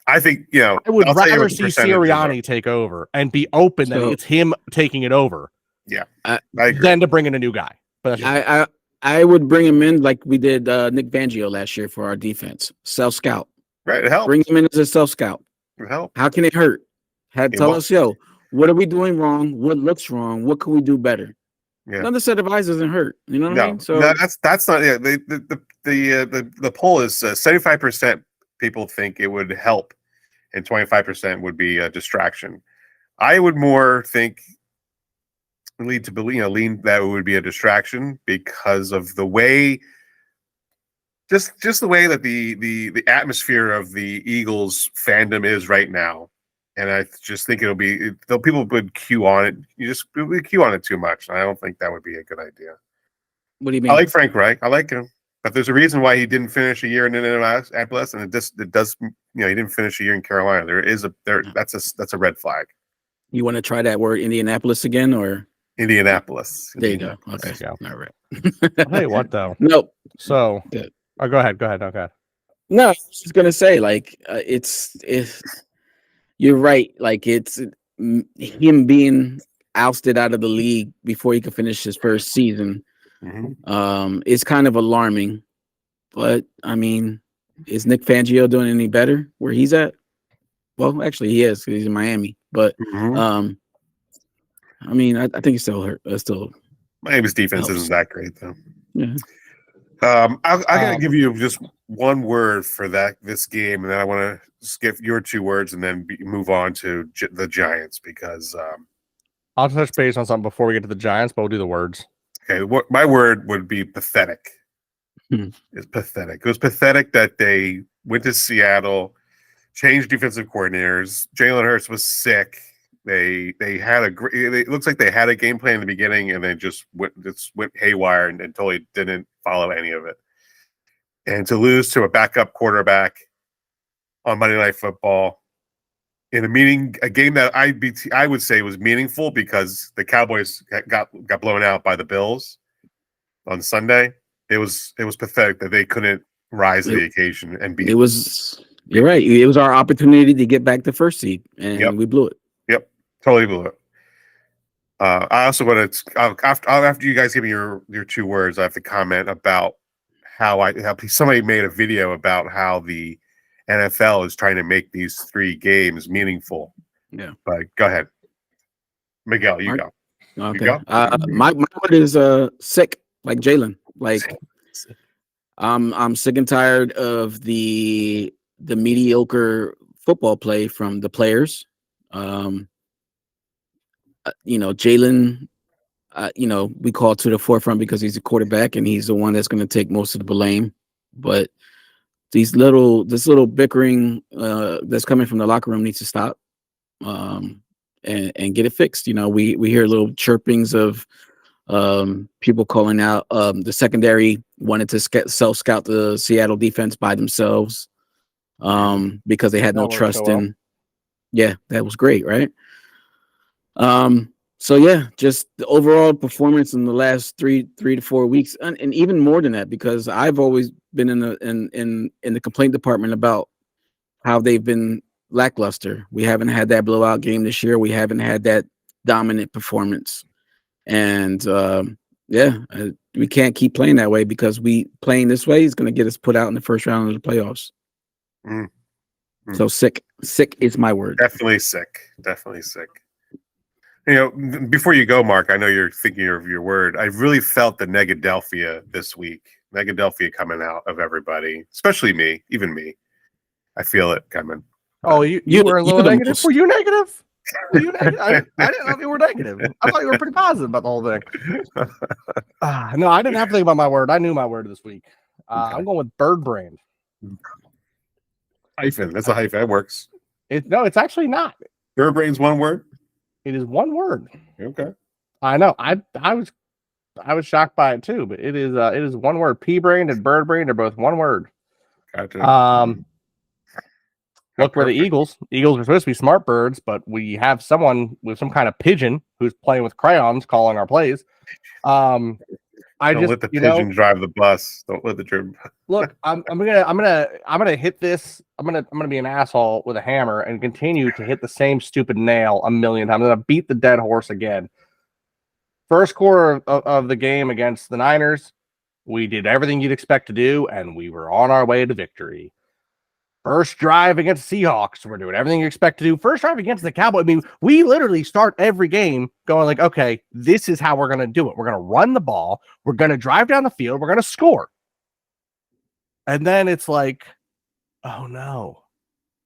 I think, I would rather see Sirianni take over and be open that it's him taking it over. Yeah, I agree. Than to bring in a new guy. But I would bring him in like we did Nick Fangio last year for our defense. Self-scout. Right, it helps. Bring him in as a self-scout. It helps. How can it hurt? Tell us, what are we doing wrong? What looks wrong? What can we do better? Yeah. Another set of eyes doesn't hurt. You know what I mean? So no, that's not. Yeah, the poll is 75% people think it would help, and 25% would be a distraction. I would more think lean that it would be a distraction because of the way, just the way that the atmosphere of the Eagles fandom is right now. And I just think though people would queue on it. We queue on it too much. I don't think that would be a good idea. what do you mean? I like Frank Reich. I like him, but there's a reason why he didn't finish a year in Indianapolis, and it does. He didn't finish a year in Carolina. That's a red flag. You want to try that word Indianapolis again, or Indianapolis. there you go. Okay, There you all right. I'll tell you what, though. No, So, Good. go ahead. Okay. no, I was just gonna say, like, it's you're right. Like, it's him being ousted out of the league before he could finish his first season. Mhm. It's kind of alarming, but I mean, is Nick Fangio doing any better where he's at? Well, actually, he is 'cause he's in Miami. But Mhm. I mean, I think he's still hurt. Still, Miami's defense helps. isn't that great though. yeah. I gotta give you just one word for this game, and then I want to skip your 2 words and then move on to the Giants because I'll touch base on something before we get to the Giants, but we'll do the words. okay, my word would be pathetic. It's pathetic. It was pathetic that they went to Seattle, changed defensive coordinators. Jalen Hurts was sick. They had it looks like they had a game plan in the beginning, and they just went haywire and totally didn't follow any of it. And to lose to a backup quarterback on Monday Night Football in a game that I would say was meaningful because the Cowboys got blown out by the Bills on Sunday. It was pathetic that they couldn't rise to the occasion and beat. You're right. It was our opportunity to get back the first seed, and we blew it. Yep, totally blew it. I also want to after you guys give me your 2 words, I have to comment about how somebody made a video about how the NFL is trying to make these 3 games meaningful. Yeah, but go ahead, Miguel. You go. Okay. You go. My word is sick, like Jalen. Like I'm sick and tired of the mediocre football play from the players. Jalen, we call to the forefront because he's a quarterback and he's the one that's going to take most of the blame. But this little bickering that's coming from the locker room needs to stop, and get it fixed. We hear little chirpings of people calling out the secondary wanted to self-scout the Seattle defense by themselves because they had no trust in. Yeah, that was great, right? So yeah, just the overall performance in the last three to 4 weeks, and even more than that, because I've always been in the complaint department about how they've been lackluster. We haven't had that blowout game this year. We haven't had that dominant performance, and we can't keep playing that way because playing this way is going to get us put out in the first round of the playoffs. So sick is my word. Definitely sick. Before you go, Mark, I know you're thinking of your word. I really felt the Negadelphia this week. Negadelphia coming out of everybody, especially me, even me. I feel it coming. Oh, you were a little negative? Were you negative? I didn't know if you were negative. I thought you were pretty positive about the whole thing. No, I didn't have to think about my word. I knew my word this week. Okay. I'm going with bird brain. Hyphen. That's a hyphen. That works. No, it's actually not. Bird brain's one word? It is one word. Okay. I know. I was shocked by it too, but it is one word. Pea brain and bird brain are both one word. Gotcha. Look, we're the Eagles. Eagles are supposed to be smart birds, but we have someone with some kind of pigeon who's playing with crayons calling our plays. Don't let the pigeon drive the bus. Don't let the dream. Look, I'm gonna hit this. I'm gonna be an asshole with a hammer and continue to hit the same stupid nail a million times. I'm gonna beat the dead horse again. First quarter of the game against the Niners, we did everything you'd expect to do, and we were on our way to victory. First drive against Seahawks, we're doing everything you expect to do. First drive against the Cowboys. I mean, we literally start every game going like, okay, this is how we're going to do it. We're going to run the ball. We're going to drive down the field. We're going to score. And then it's like, oh no,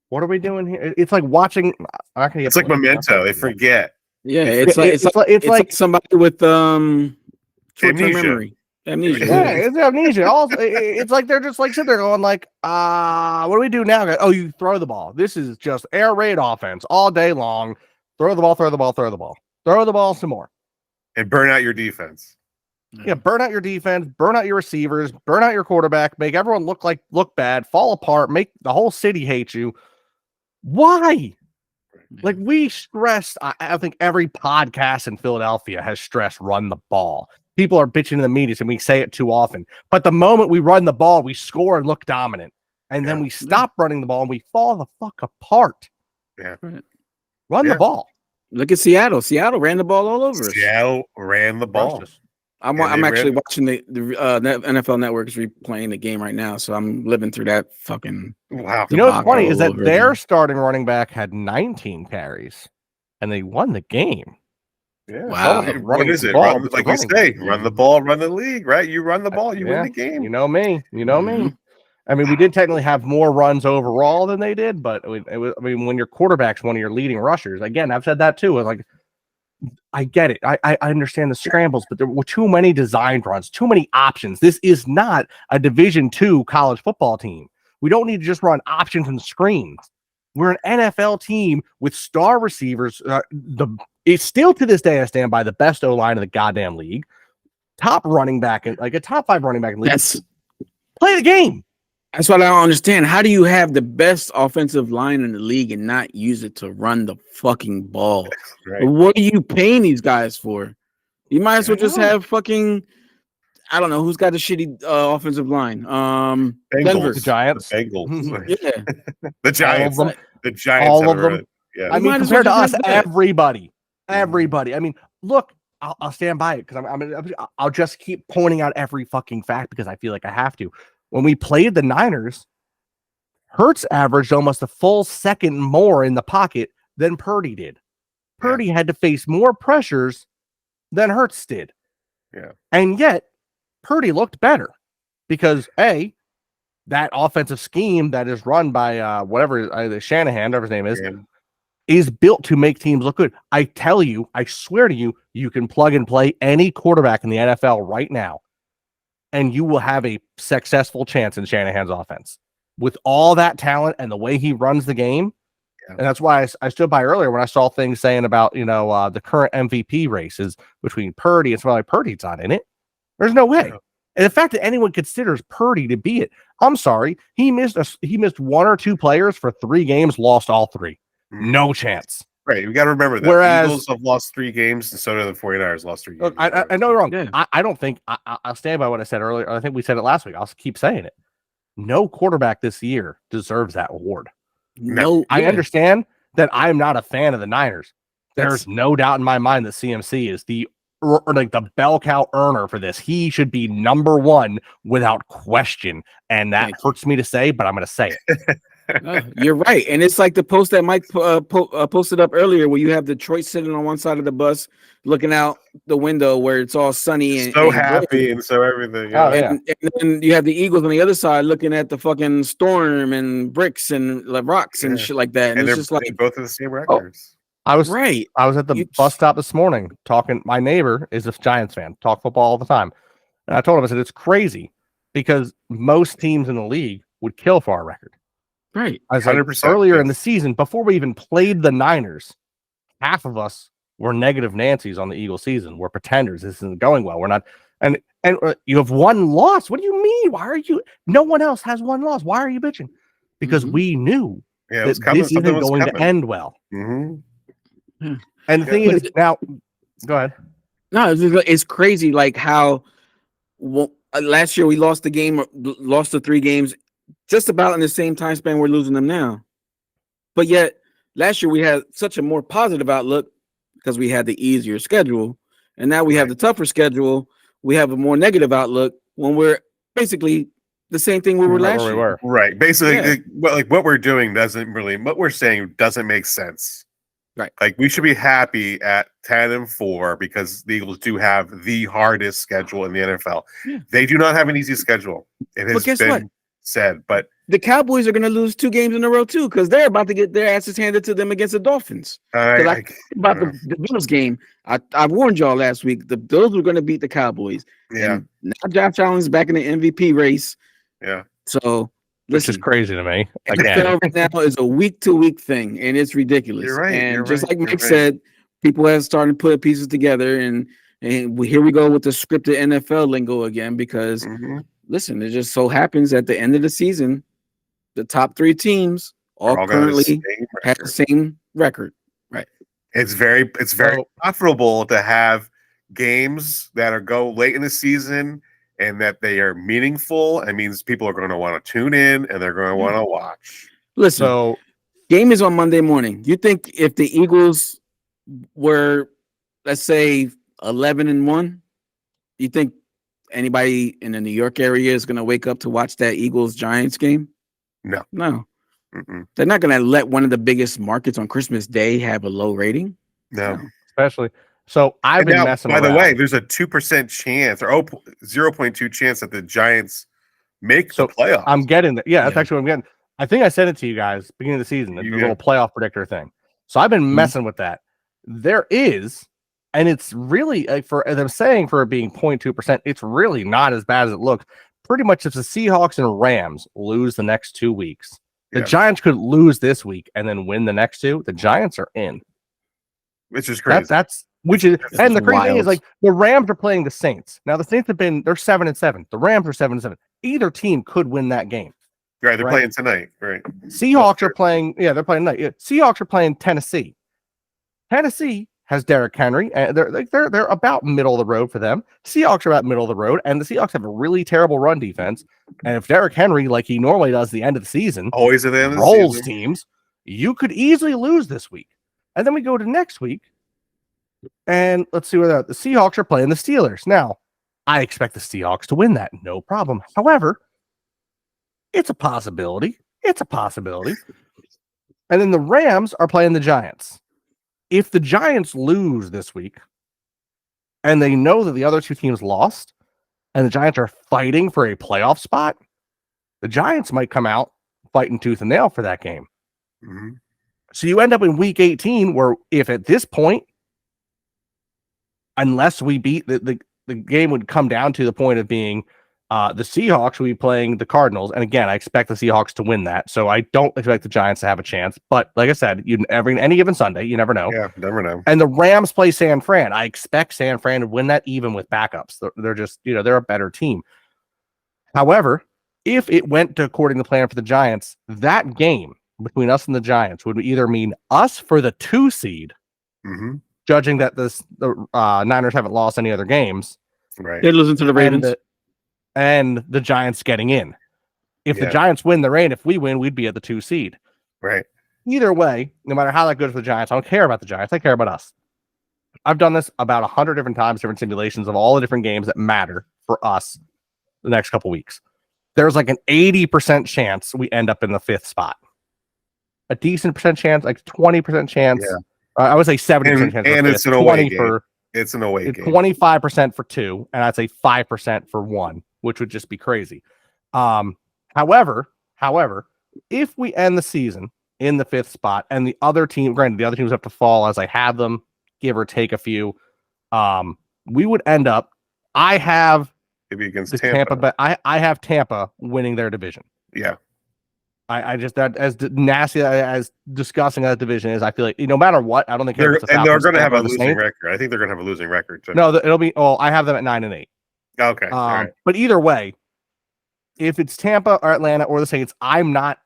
what are we doing here? It's like watching. It's like Memento. They forget. Yeah, it's like somebody with short-term memory. Amnesia. Yeah, it's amnesia. Also, it's like they're just like sitting there going like, what do we do now? Oh, you throw the ball. This is just air raid offense all day long. Throw the ball, throw the ball, throw the ball. Throw the ball some more. And burn out your defense. Yeah, burn out your defense, burn out your receivers, burn out your quarterback, make everyone look bad, fall apart, make the whole city hate you. Why? Like we stressed, I think every podcast in Philadelphia has stressed run the ball. People are bitching in the media and we say it too often. But the moment we run the ball, we score and look dominant. And then we stop running the ball and we fall the fuck apart. Yeah. Run the ball. Look at Seattle. Seattle ran the ball all over us. Seattle ran the ball. I'm actually watching the NFL Network is replaying the game right now, so I'm living through that fucking. Wow. You know what's funny is that their starting running back had 19 carries, and they won the game. Yeah. Wow. What is it? Like you say, run the ball, run the league, right? You run the ball, you win the game. You know me. You know me. I mean, we did technically have more runs overall than they did, but it was. I mean, when your quarterback's one of your leading rushers, again, I've said that too. Like. I get it. I understand the scrambles, but there were too many designed runs, too many options. This is not a Division II college football team. We don't need to just run options and screens. We're an NFL team with star receivers. It's still to this day, I stand by the best O-line in the goddamn league. Top running back, like a top 5 running back in the league. Play the game. That's what I don't understand. How do you have the best offensive line in the league and not use it to run the fucking ball? Right. What are you paying these guys for? You might as well just have fucking, I don't know, who's got a shitty offensive line? Denver. The Giants. The Bengals. Yeah. The Giants. The Giants. All of them. Yeah. I mean, compared to us, everybody. I mean, look, I'll stand by it because I'll just keep pointing out every fucking fact because I feel like I have to. When we played the Niners, Hurts averaged almost a full second more in the pocket than Purdy did. Purdy had to face more pressures than Hurts did. Yeah. And yet, Purdy looked better because, A, that offensive scheme that is run by Shanahan, whatever his name is built to make teams look good. I tell you, I swear to you, you can plug and play any quarterback in the NFL right now, and you will have a successful chance in Shanahan's offense with all that talent and the way he runs the game. Yeah. And that's why I stood by earlier when I saw things saying about, the current MVP races between Purdy and somebody like Purdy's not in it. There's no way. Yeah. And the fact that anyone considers Purdy to be it, I'm sorry. He missed 1 or 2 players for 3 games, lost all 3. No chance. Right. We got to remember that. Whereas, Eagles have lost 3 games, and so do the 49ers lost 3 games. Look, I know you're wrong. Yeah. I don't think I'll stand by what I said earlier. I think we said it last week. I'll keep saying it. No quarterback this year deserves that award. No. I understand that I'm not a fan of the Niners. There's no doubt in my mind that CMC is the bell cow earner for this. He should be number 1 without question. And that hurts me to say, but I'm going to say it. You're right. And it's like the post that Mike posted up earlier where you have Detroit sitting on one side of the bus looking out the window where it's all sunny and so happy and so everything. Yeah. And then you have the Eagles on the other side looking at the fucking storm and bricks and rocks and shit like that. And it's just like both of the same records. I was at the bus stop this morning talking. My neighbor is a Giants fan, talk football all the time. And I told him, I said, it's crazy because most teams in the league would kill for our record. Right. I was like, earlier in the season, before we even played the Niners, half of us were negative Nancy's on the Eagles season. We're pretenders. This isn't going well. We're not. And you have 1 loss. What do you mean? Why are you? No one else has 1 loss. Why are you bitching? Because we knew that this isn't going to end well. Mm-hmm. And the thing is, now, go ahead. No, it's crazy. Like how last year we lost the 3 games. Just about in the same time span we're losing them now. But yet last year we had such a more positive outlook because we had the easier schedule. And now we have the tougher schedule. We have a more negative outlook when we're basically the same thing we were Right last where we year. were. Right. Basically, Yeah. what we're doing what we're saying doesn't make sense. Right. Like we should be happy at 10-4 because the Eagles do have the hardest schedule in the NFL. Yeah. They do not have an easy schedule. It has guess been what? said, but The Cowboys are going to lose 2 games in a row too, because they're about to get their asses handed to them against the Dolphins. About the Bills game, I warned y'all last week. The Bills were going to beat the Cowboys. Yeah. And now Josh Allen's back in the MVP race. Yeah. So Which is crazy to me. NFL right now is a week-to-week thing, and it's ridiculous. You're right. And You're just right, like Mike you're right. said, people have started putting pieces together, and here we go with the scripted NFL lingo again. Because Mhm. listen, it just so happens at the end of the season, the top 3 teams all They're all gonna have the currently same have the record. same record. Right. It's very So- profitable to have games that go late in the season and that they are meaningful. It means people are going to want to tune in and they're going to want to watch. Listen, So game is on Monday morning. You think if the Eagles were, let's say, 11-1, you think anybody in the New York area is going to wake up to watch that Eagles Giants game? No. Mm-mm. They're not going to let one of the biggest markets on Christmas Day have a low rating. No. especially so I've And been now, messing by the around. way, there's a 2% chance or 0.2 chance that the Giants make So the playoffs. I'm getting that. Yeah, that's Yeah. actually what I'm getting. I think I sent it to you guys beginning of the season, the You little did. playoff predictor thing. So I've been Mhm. messing with that. There is, and it's really for as I'm saying, for it being 0.2%, it's really not as bad as it looks. Pretty much if the Seahawks and Rams lose the next 2 weeks, the Yeah. Giants could lose this week and then win the next 2. The Giants are in. Which is crazy. That's which is That's and the crazy thing is wild. like the Rams are playing the Saints. Now the Saints they're 7-7. The Rams are 7-7. Either team could win that game. Right. They're right. playing tonight. Right. Seahawks are playing, they're playing tonight. Yeah, Seahawks are playing Tennessee. Tennessee has Derrick Henry, and they're about middle of the road for them. Seahawks are about middle of the road, and the Seahawks have a really terrible run defense. And if Derrick Henry, like he normally does, at the end of the season, Always at the end of the rolls season. teams, you could easily lose this week. And then we go to next week, and let's see where the Seahawks are playing the Steelers. Now, I expect the Seahawks to win that, no problem. However, it's a possibility. It's a possibility. And then the Rams are playing the Giants. If the Giants lose this week, and they know that the other 2 teams lost, and the Giants are fighting for a playoff spot, the Giants might come out fighting tooth and nail for that game. Mhm. So you end up in week 18, where if at this point, unless we beat the game would come down to the point of being the Seahawks will be playing the Cardinals. And again, I expect the Seahawks to win that. So I don't expect the Giants to have a chance. But like I said, any given Sunday, you never know. Yeah. Never know. And the Rams play San Fran. I expect San Fran to win that even with backups. They're just, they're a better team. However, if it went to according to plan for the Giants, that game between us and the Giants would either mean us for the 2 seed, Mm-hmm. judging that the Niners haven't lost any other games, Right. They're losing to the Ravens. and the Giants getting in. If the Yeah. Giants win, they're in. If we win, we'd be at the 2 seed. Right. Either way, no matter how that goes for the Giants, I don't care about the Giants. I care about us. I've done this about 100 different times, different simulations of all the different games that matter for us the next couple weeks. There's like an 80% chance we end up in the 5th spot. A decent percent chance, like 20% chance. Yeah. I would say 70% chance. And for it's fifth, an away 20 game. for It's an away game. 25% for 2, and I'd say 5% for 1, which would just be crazy. However, if we end the season in the 5th spot, and the other team, granted, the other teams have to fall as I have them, give or take a few, we would end up. I have Maybe against the Tampa. but I have Tampa winning their division. Yeah. I just that as nasty as disgusting as that division is, I feel like no matter what, I don't think They're it's the going to Falcons, have Tampa, a or the losing Saints. record. I think they're going to have a losing record. Too. No, it'll be. Oh, I have them at 9-8. Okay. All right. But either way, if it's Tampa or Atlanta or the Saints, I'm not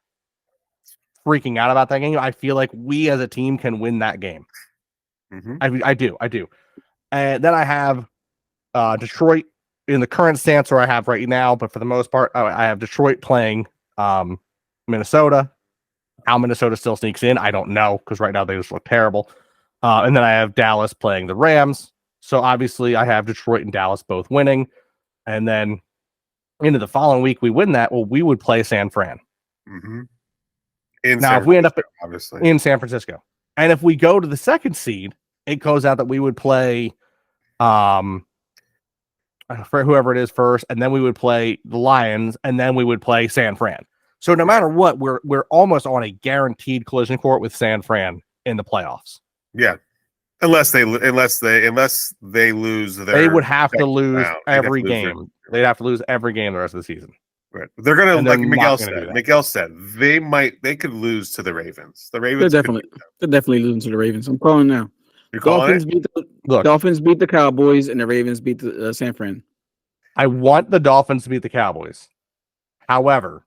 freaking out about that game. I feel like we as a team can win that game. Mm-hmm. I do. And then I have Detroit in the current stance where I have right now, but for the most part, I have Detroit playing Minnesota. How Minnesota still sneaks in, I don't know, because right now they just look terrible. And then I have Dallas playing the Rams. So obviously I have Detroit and Dallas both winning. And then into the following week we win that, well, we would play San Fran. Mm-hmm. Now, if we end up obviously in San Francisco, and if we go to the second seed, it goes out that we would play for whoever it is first, and then we would play the Lions, and then we would play San Fran. So no matter what, we're almost on a guaranteed collision court with San Fran in the playoffs. Yeah, unless they lose their. They would have to lose round. every game. They'd have to lose every game the rest of the season. Right. They're gonna, And like they're Miguel not gonna do said. that. Miguel said they could lose to the Ravens. The Ravens They're definitely losing to the Ravens. I'm calling now. You're calling Dolphins beat the Cowboys, and the Ravens beat the San Fran. I want the Dolphins to beat the Cowboys. However,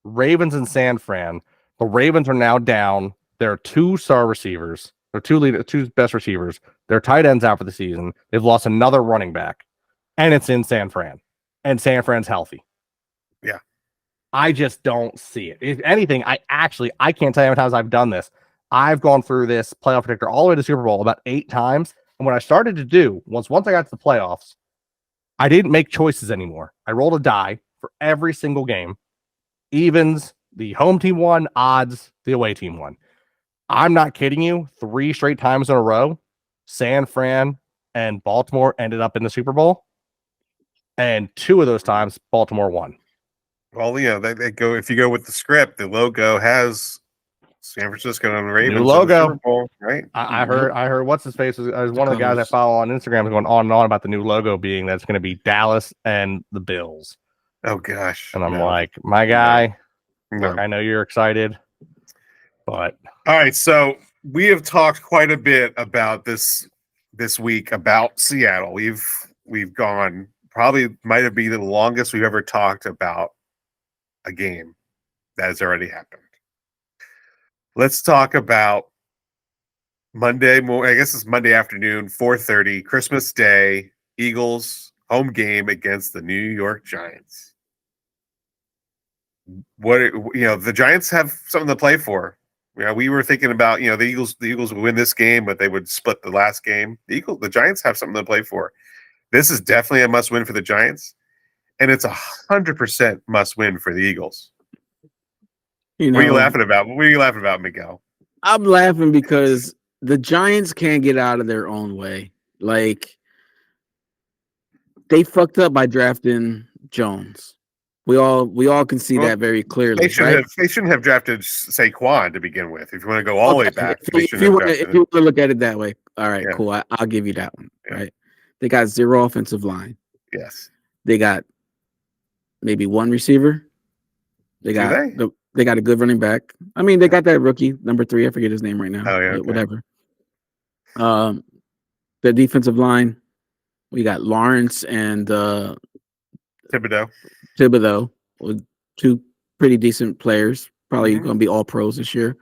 Ravens and San Fran, the Ravens are now down. There are 2 star receivers. They're 2 best receivers. Their tight ends out for the season. They've lost another running back, and it's in San Fran, and San Fran's healthy. Yeah, I just don't see it. If anything, I can't tell you how many times I've done this. I've gone through this playoff predictor all the way to Super Bowl about 8 times, and what I started to do once I got to the playoffs, I didn't make choices anymore. I rolled a die for every single game. Evens, the home team won, odds, the away team won. I'm not kidding you. 3 straight times in a row, San Fran and Baltimore ended up in the Super Bowl. And 2 of those times, Baltimore won. well, they go. If you go with the script, the logo has San Francisco and the Ravens. New logo. In the Super Bowl, right? I heard what's his face was one of the guys I follow on Instagram going on and on about the new logo being that's going to be Dallas and the Bills. Oh gosh. And I'm like, my guy, No. look, I know you're excited, but All right, so we have talked quite a bit about this week about Seattle. We've gone probably might have been the longest we've ever talked about a game that has already happened. Let's talk about Monday morning. I guess it's Monday afternoon, 4:30, Christmas Day, Eagles home game against the New York Giants. The Giants have something to play for. We were thinking about, the Eagles would win this game, but they would split the last game. The Giants have something to play for. This is definitely a must win for the Giants, and it's 100% must win for the Eagles. What are you laughing about? What are you laughing about, Miguel? I'm laughing because the Giants can't get out of their own way. Like, they fucked up by drafting Jones. We all can see that very clearly. They shouldn't have drafted Saquon to begin with. If you want to go all the way back, if you want to look at it that way, all right, cool. I'll give you that one. Yeah. Right? They got 0 offensive line. Yes. They got maybe 1 receiver. They got a good running back. I mean, they got that rookie number 3. I forget his name right now. Oh yeah, okay. Whatever. The defensive line, we got Lawrence and Thibodeau, with 2 pretty decent players, probably going to be all pros this year.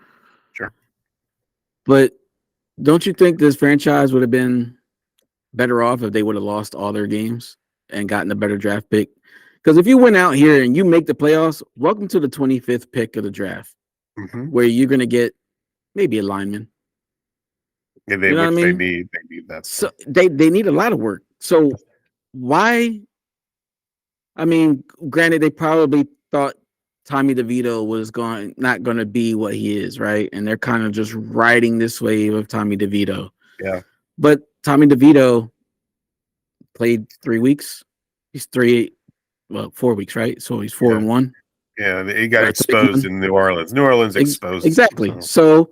Sure. But don't you think this franchise would have been better off if they would have lost all their games and gotten a better draft pick? Because if you went out here and you make the playoffs, welcome to the 25th pick of the draft, where you're going to get maybe a lineman. Yeah, they need that. So they need a lot of work. So why? I mean, granted, they probably thought Tommy DeVito was not going to be what he is, right? And they're kind of just riding this wave of Tommy DeVito. Yeah. But Tommy DeVito played 3 weeks. He's 4 weeks, right? So he's 4-1. Yeah, he got exposed in New Orleans. New Orleans exposed. Exactly. So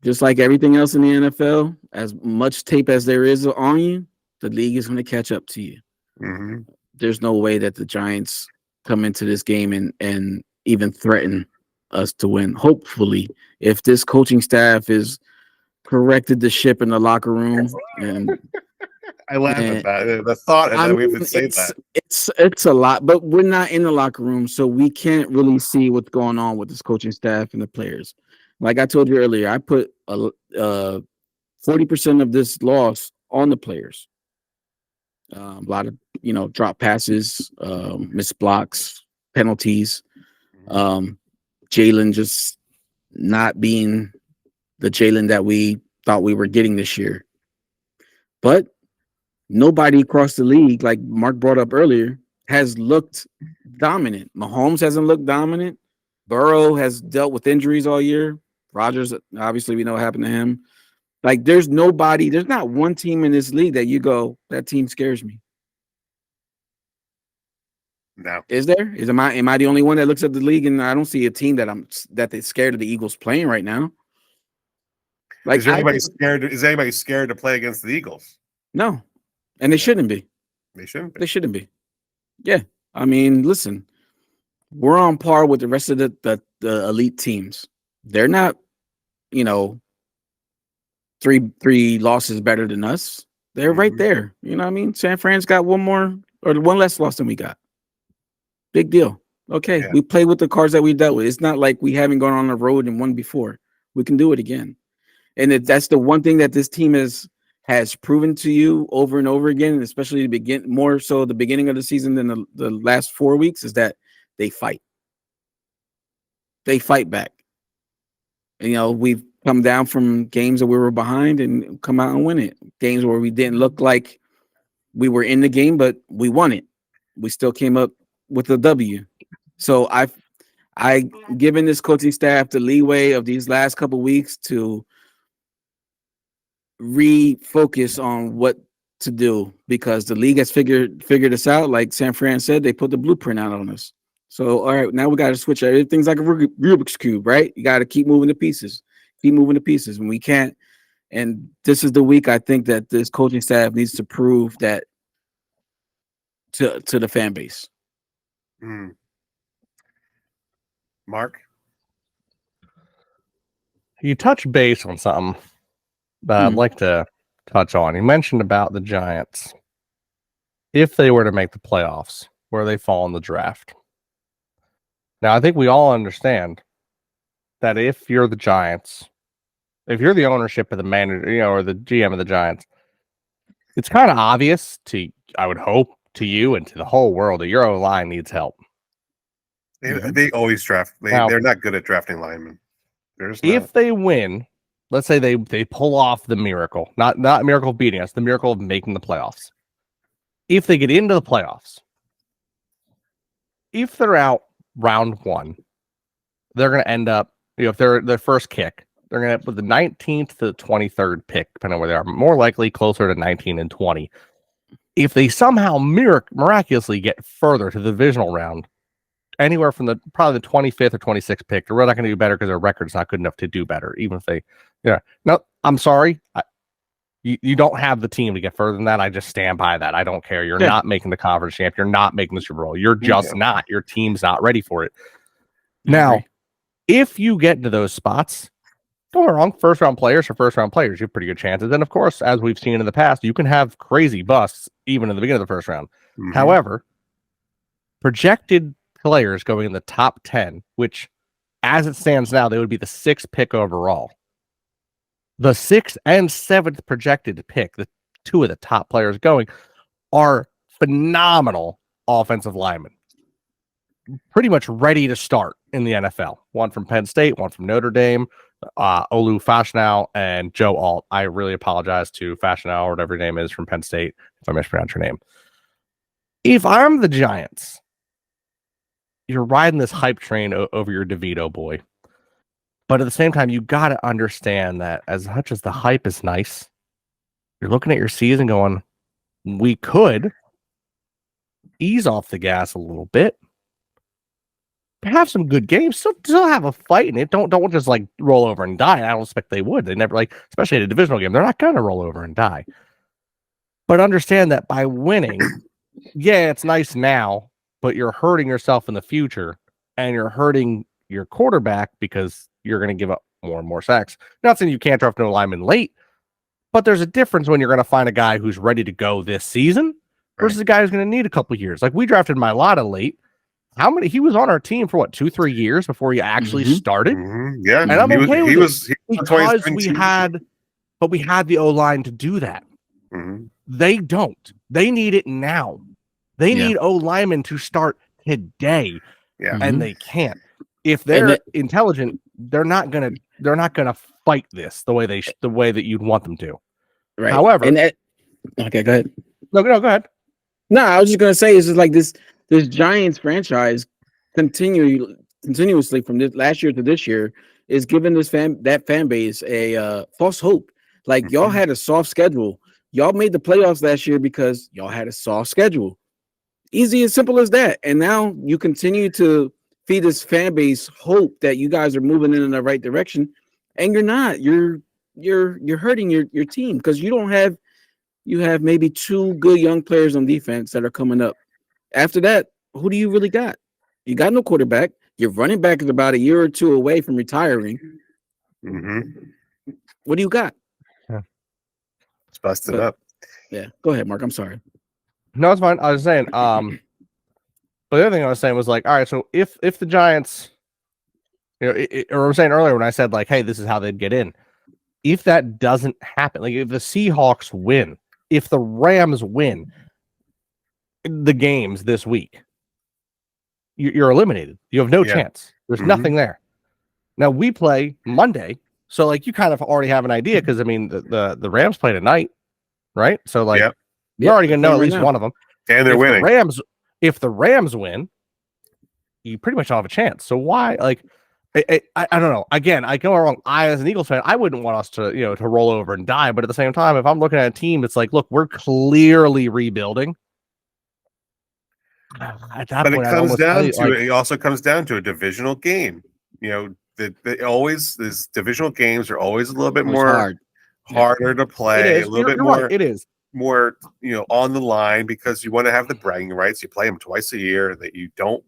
just like everything else in the NFL, as much tape as there is on you, the league is going to catch up to you. Mm-hmm. There's no way that the Giants come into this game and even threaten us to win. Hopefully, if this coaching staff is corrected the ship in the locker room, and I laugh at that. The thought, and we would say that it's a lot, but we're not in the locker room, so we can't really see what's going on with this coaching staff and the players. Like I told you earlier, I put 40% of this loss on the players. A lot of drop passes, missed blocks, penalties. Jalen just not being the Jalen that we thought we were getting this year. But nobody across the league, like Mark brought up earlier, has looked dominant. Mahomes hasn't looked dominant. Burrow has dealt with injuries all year. Rodgers, obviously, we know what happened to him. Like, there's not one team in this league that you go, that team scares me. No. Is there? Am I the only one that looks at the league and I don't see a team that they're scared of the Eagles playing right now? Like, Is anybody scared to play against the Eagles? No. And they shouldn't be. They shouldn't be. They shouldn't be. Yeah. I mean, listen, we're on par with the rest of the elite teams. They're not, three losses better than us. They're right there. You know what I mean? San Fran's got one less loss than we got. Big deal. Okay. We played with the cards that we dealt with. It's not like we haven't gone on the road and won before. We can do it again. And that's the one thing that this team has proven to you over and over again, and especially more so the beginning of the season than the last 4 weeks, is that they fight. They fight back. And, we've come down from games that we were behind and come out and win it. Games where we didn't look like we were in the game, but we won it. We still came up with a W. So I've given this coaching staff the leeway of these last couple of weeks to refocus on what to do, because the league has figured this out. Like San Fran said, they put the blueprint out on us. So, all right, now we got to switch everything's like a Rubik's Cube, right? You got to keep moving the pieces, and we can't. And this is the week I think that this coaching staff needs to prove that to the fan base. Mark, you touch base on something that I'd like to touch on. You mentioned about the Giants. If they were to make the playoffs, where they fall in the draft. Now, I think we all understand that if you're the Giants, if you're the ownership of the manager, or the GM of the Giants, it's kind of obvious I would hope, to you and to the whole world that your O-line needs help. They always draft. They're not good at drafting linemen. If they win, let's say they pull off the miracle, not miracle of beating us, the miracle of making the playoffs. If they get into the playoffs, if they're out round one, they're going to end up, if they're their first kick, they're going to end up with the 19th to the 23rd pick, depending on where they are. More likely closer to 19 and 20. If they somehow miraculously get further to the divisional round, anywhere from probably the 25th or 26th pick, they're not going to do better because their record's not good enough to do better, even if they, no, I'm sorry. You don't have the team to get further than that. I just stand by that. I don't care. You're not making the conference champ. You're not making the Super Bowl. You're just not. Your team's not ready for it. Now, if you get into those spots, don't get me wrong, first-round players, you have pretty good chances. And, of course, as we've seen in the past, you can have crazy busts even in the beginning of the first round. Mm-hmm. However, projected players going in the top 10, which, as it stands now, they would be the 6th pick overall. The 6th and 7th projected pick, the two of the top players going, are phenomenal offensive linemen. Pretty much ready to start in the NFL. One from Penn State, one from Notre Dame, Olu Fashanu and Joe Alt. I really apologize to Fashanu or whatever your name is from Penn State if I mispronounce your name. If I'm the Giants, you're riding this hype train over your DeVito boy. But at the same time, you got to understand that as much as the hype is nice, you're looking at your season going, we could ease off the gas a little bit, have some good games, still have a fight in it. Don't just like roll over and die. I don't expect they would. They never, especially at a divisional game, they're not going to roll over and die. But understand that by winning, it's nice now, but you're hurting yourself in the future, and you're hurting your quarterback because you're going to give up more and more sacks. Not saying you can't draft no lineman late, but there's a difference when you're going to find a guy who's ready to go this season versus a guy who's going to need a couple years. Like we drafted Mailata late. He was on our team for 2-3 years before he actually started. Mm-hmm. Yeah. And I'm okay with it because we had the O-line to do that. Mm-hmm. They don't. They need it now. They need O-linemen to start today. Yeah. And they can't. If they're intelligent, they're not gonna fight this the way that you'd want them to. Right. However, okay, go ahead. No, go ahead. No, I was just gonna say it's just like this this Giants franchise continuously from this last year to this year is giving that fan base a false hope. Like y'all had a soft schedule. Y'all made the playoffs last year because y'all had a soft schedule. Easy and simple as that. And now you continue to feed this fan base hope that you guys are moving in the right direction, and you're not. You're hurting your team because you have maybe 2 good young players on defense that are coming up. After that, who do you really got? You got no quarterback. Your running back is about a year or 2 away from retiring. What do you got? It's busted up. Yeah. Go ahead, Mark. I'm sorry. No, it's fine. I was saying, but the other thing I was saying was like, all right, so if the Giants, or I was saying earlier when I said like, hey, this is how they'd get in. If that doesn't happen, like if the Seahawks win, if the Rams win the games this week, you're eliminated. You have no chance. There's nothing there. Now we play Monday, so like you kind of already have an idea because I mean the Rams play tonight, right? So like you're already gonna know at least one of them, and they're winning. If the Rams win, you pretty much don't have a chance. So why like? I don't know. Again, I go wrong. I, as an Eagles fan, I wouldn't want us to, to roll over and die. But at the same time, if I'm looking at a team, it's like, look, we're clearly rebuilding. At that point, it also comes down to a divisional game. These divisional games are always a little bit more harder to play. A little bit more. Right. It is more, on the line because you want to have the bragging rights. You play them twice a year. That you don't,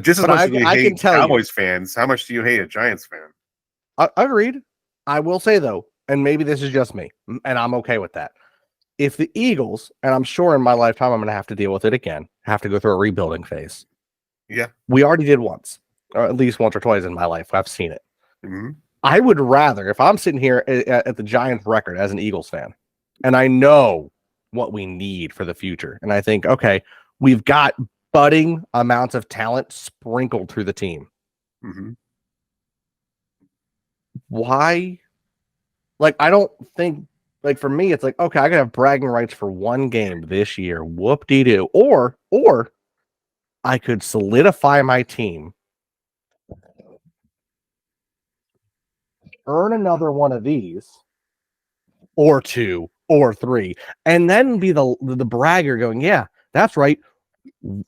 just as much as you hate Cowboys fans, how much do you hate a Giants fan? Agreed. I will say, though, and maybe this is just me, and I'm okay with that. If the Eagles, and I'm sure in my lifetime I'm going to have to deal with it again, have to go through a rebuilding phase. Yeah. We already did once, or at least once or twice in my life. I've seen it. I would rather, if I'm sitting here at the Giants record as an Eagles fan, and I know what we need for the future, and I think, okay, we've got budding amounts of talent sprinkled through the team. Why? Like, I don't think, like, for me, it's like, okay, I gotta have bragging rights for one game this year. Whoop-de-doo. Or I could solidify my team, earn another one of these, or 2 or 3, and then be the bragger going, yeah, that's right.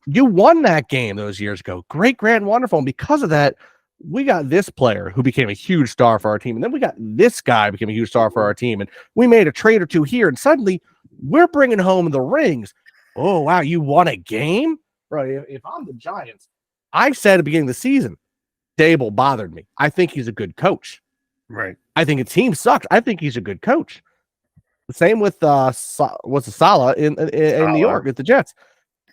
You won that game those years ago. Great, grand, wonderful. And because of that, we got this player who became a huge star for our team. And then we got this guy became a huge star for our team. And we made a trade or 2 here. And suddenly we're bringing home the rings. Oh, wow. You won a game? Bro, if I'm the Giants, I said at the beginning of the season, Dable bothered me. I think he's a good coach. Right. I think his team sucks. I think he's a good coach. The same with Saleh in New York with the Jets.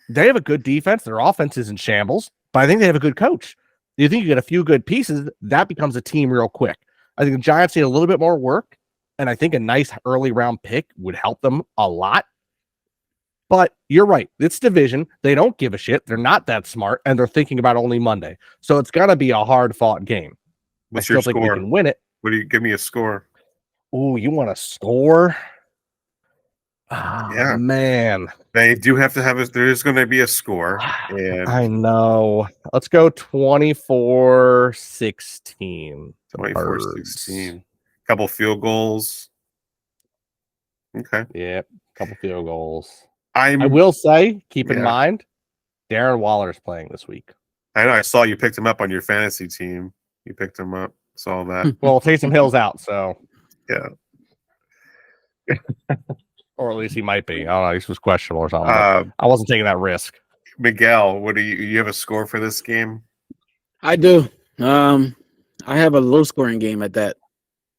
They have a good defense. Their offense is in shambles, but I think they have a good coach. You think you get a few good pieces, that becomes a team real quick. I think the Giants need a little bit more work, and I think a nice early round pick would help them a lot. But you're right. It's division. They don't give a shit. They're not that smart, and they're thinking about only Monday. So it's going to be a hard-fought game. What's I still think we can win it. What do you give me a score? Oh, you want a score? Oh, man. They do have to have there is going to be a score. And I know. Let's go 24-16. 24-16. Couple field goals. Okay. Yep. Couple field goals. I will say, keep in mind, Darren Waller's playing this week. I know. I saw you picked him up on your fantasy team. You picked him up. Saw that. Well, Taysom Hill's out, so. Yeah. Or at least he might be. I don't know. This was questionable or something. I wasn't taking that risk. Miguel, what do you have a score for this game? I do. I have a low scoring game at that.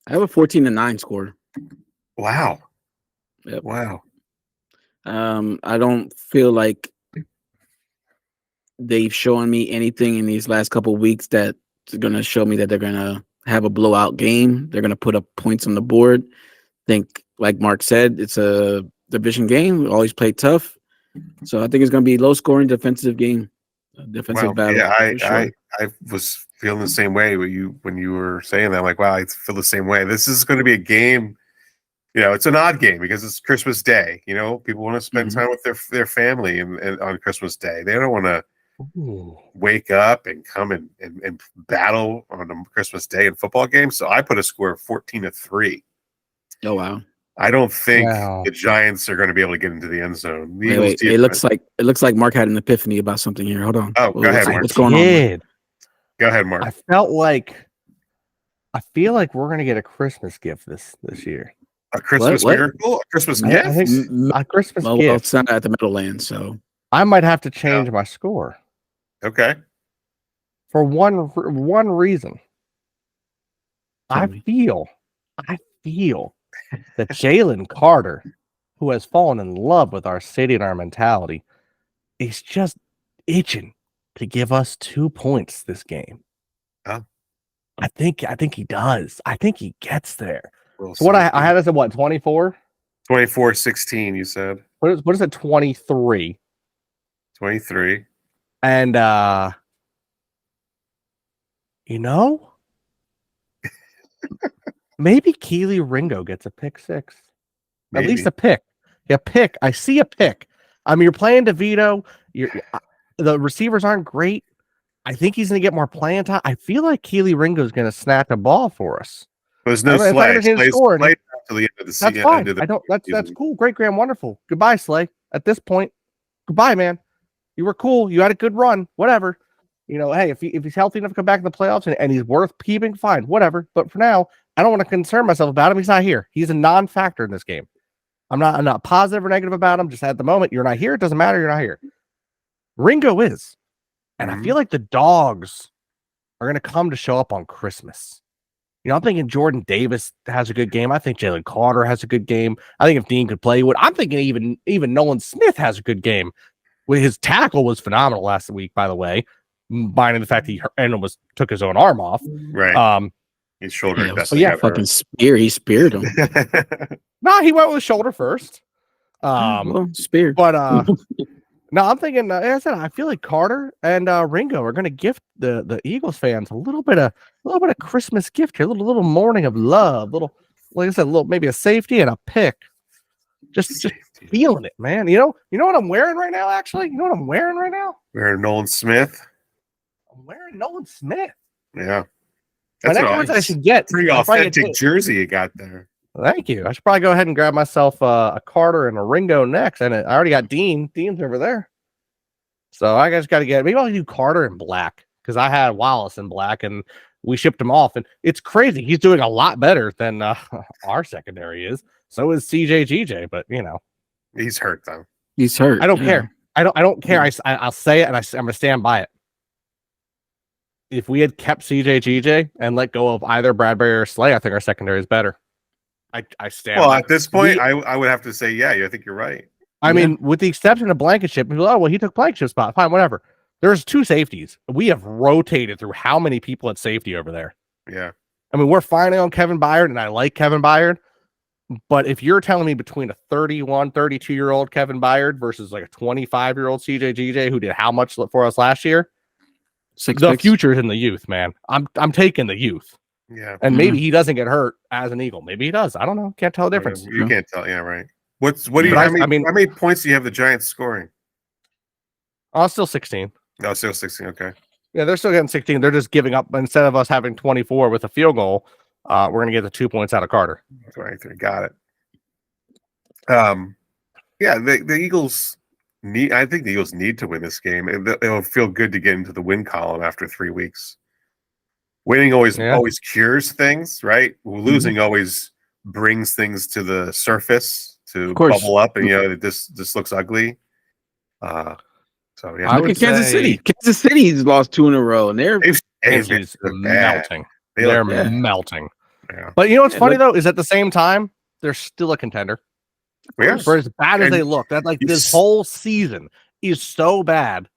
I have a 14-9 score. Wow. Yep. Wow. I don't feel like they've shown me anything in these last couple of weeks that's going to show me that they're going to have a blowout game. They're going to put up points on the board. Think, like Mark said, it's a division game. We always play tough. So I think it's going to be a low-scoring defensive game, defensive battle. Yeah, I was feeling the same way when you were saying that. I'm like, wow, I feel the same way. This is going to be a game it's an odd game because it's Christmas Day. People want to spend time with their family and on Christmas Day. They don't want to wake up and come and battle on a Christmas Day in football games. So I put a score of 14-3. Oh wow! I don't think the Giants are going to be able to get into the end zone. Wait. It looks like Mark had an epiphany about something here. Hold on. Oh, go ahead, Mark. What's going on? Mark? Go ahead, Mark. I feel like we're going to get a Christmas gift this year. A Christmas miracle? A Christmas gift? I think a Christmas gift. Well, it's not at the Meadowlands, so I might have to change my score. Okay. For one reason. I feel that Jalen Carter, who has fallen in love with our city and our mentality, is just itching to give us 2 points this game. Oh. I think he does. I think he gets there. So what I had us at 24? 24-16, you said. What is it? 23. 23. And maybe Keely Ringo gets a pick 6. Maybe. At least a pick. A pick. I see a pick. I mean, you're playing DeVito. The receivers aren't great. I think he's going to get more playing time. I feel like Keely Ringo is going to snap a ball for us. There's no Slay. Slay's scoring. Till the end of the season. That's fine. That's cool. Great, grand, wonderful. Goodbye, Slay. At this point, goodbye, man. You were cool. You had a good run. Whatever. Hey, if he's healthy enough to come back in the playoffs and he's worth keeping, fine. Whatever. But for now, I don't want to concern myself about him. He's not here. He's a non-factor in this game. I'm not positive or negative about him. Just at the moment, you're not here. It doesn't matter. You're not here. Ringo is. And I feel like the dogs are going to come to show up on Christmas. I'm thinking Jordan Davis has a good game. I think Jalen Carter has a good game. I think if Dean could play, I'm thinking even Nolan Smith has a good game. His tackle was phenomenal last week, by the way, minus the fact that he took his own arm off. Right. His shoulder. Fucking spear. He speared him. No, he went with shoulder first. Spear. But no, I'm thinking. Like I said, I feel like Carter and Ringo are going to gift the Eagles fans a little bit of Christmas gift here, a little morning of love, like I said, maybe a safety and a pick. Just feeling it, man. You know what I'm wearing right now? Actually, you know what I'm wearing right now? Wearing Nolan Smith. I'm wearing Nolan Smith. Yeah, that's what I should get. Pretty authentic jersey you got there. Thank you. I should probably go ahead and grab myself a Carter and a Ringo next. And I already got Dean. Dean's over there. So I just got to maybe I'll do Carter in black because I had Wallace in black and we shipped him off. And it's crazy. He's doing a lot better than our secondary is. So is CJGJ, but he's hurt though. He's hurt. I don't care. I don't care. I'll say it and I'm going to stand by it. If we had kept CJGJ and let go of either Bradbury or Slay, I think our secondary is better. I stand. Well, at this point, I would have to say, yeah, I think you're right. I mean, with the exception of Blankenship, he took Blankenship's spot. Fine, whatever. There's 2 safeties. We have rotated through how many people at safety over there? Yeah. I mean, we're finally on Kevin Byard, and I like Kevin Byard. But if you're telling me between a 31, 32-year-old Kevin Byard versus like a 25-year-old CJGJ who did how much for us last year? The future is in the youth, man. I'm taking the youth. Yeah. And maybe he doesn't get hurt as an Eagle. Maybe he does. I don't know. Can't tell the difference. You can't tell. Yeah, right. How many points do you have the Giants scoring? Oh, still 16. No, still 16. Okay. Yeah, they're still getting 16. They're just giving up. Instead of us having 24 with a field goal, we're going to get the 2 points out of Carter. Right there. Got it. Yeah, the Eagles I think the Eagles need to win this game. It'll feel good to get into the win column after 3 weeks. Winning always cures things, right? Losing always brings things to the surface to bubble up, and this looks ugly. So yeah, look at Kansas City. Kansas City's lost 2 in a row, and they're melting. They're melting. Yeah. But you know what's funny though is at the same time they're still a contender. Yeah. For as bad as they look, that this whole season is so bad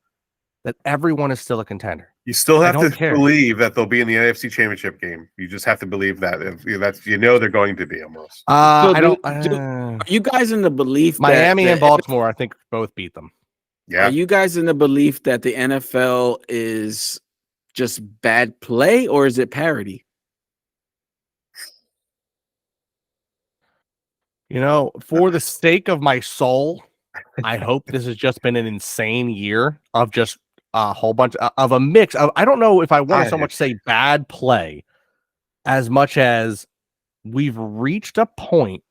that everyone is still a contender. You still have to believe that they'll be in the NFC Championship game. You just have to believe that. They're going to be almost. Are you guys in the belief Miami and Baltimore, I think, both beat them? Yeah. Are you guys in the belief that the NFL is just bad play, or is it parody? For the sake of my soul, I hope this has just been an insane year of just a whole bunch of a mix of, I don't know if I want to so much say bad play as much as we've reached a point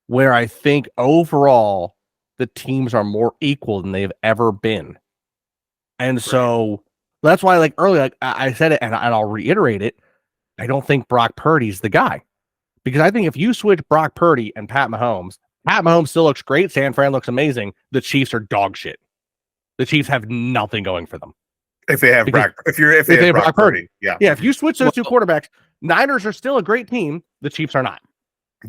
where I think overall the teams are more equal than they've ever been. And so that's why, like earlier, like I said it and I'll reiterate it. I don't think Brock Purdy's the guy. Because I think if you switch Brock Purdy and Pat Mahomes still looks great. San Fran looks amazing. The Chiefs are dog shit. The Chiefs have nothing going for them. If they have Brock Purdy. Yeah. Yeah, if you switch those two quarterbacks, Niners are still a great team. The Chiefs are not.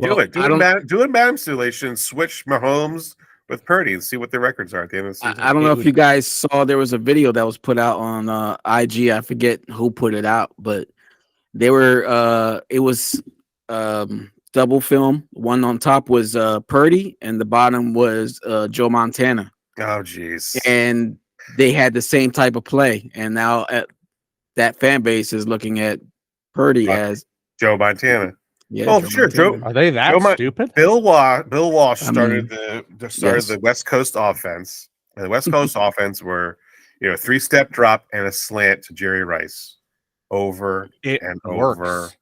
Do a Madden simulation, switch Mahomes with Purdy and see what the records are at the end of the season. I don't know if you guys saw, there was a video that was put out on IG. I forget who put it out, but they were it was double film. One on top was Purdy and the bottom was Joe Montana. Oh geez. And they had the same type of play, and now that fan base is looking at Purdy as Joe Montana. Yeah, well, sure. Joe, are they that stupid? Bill Walsh started the West Coast offense, and the West Coast offense were, 3-step drop and a slant to Jerry Rice, over and over.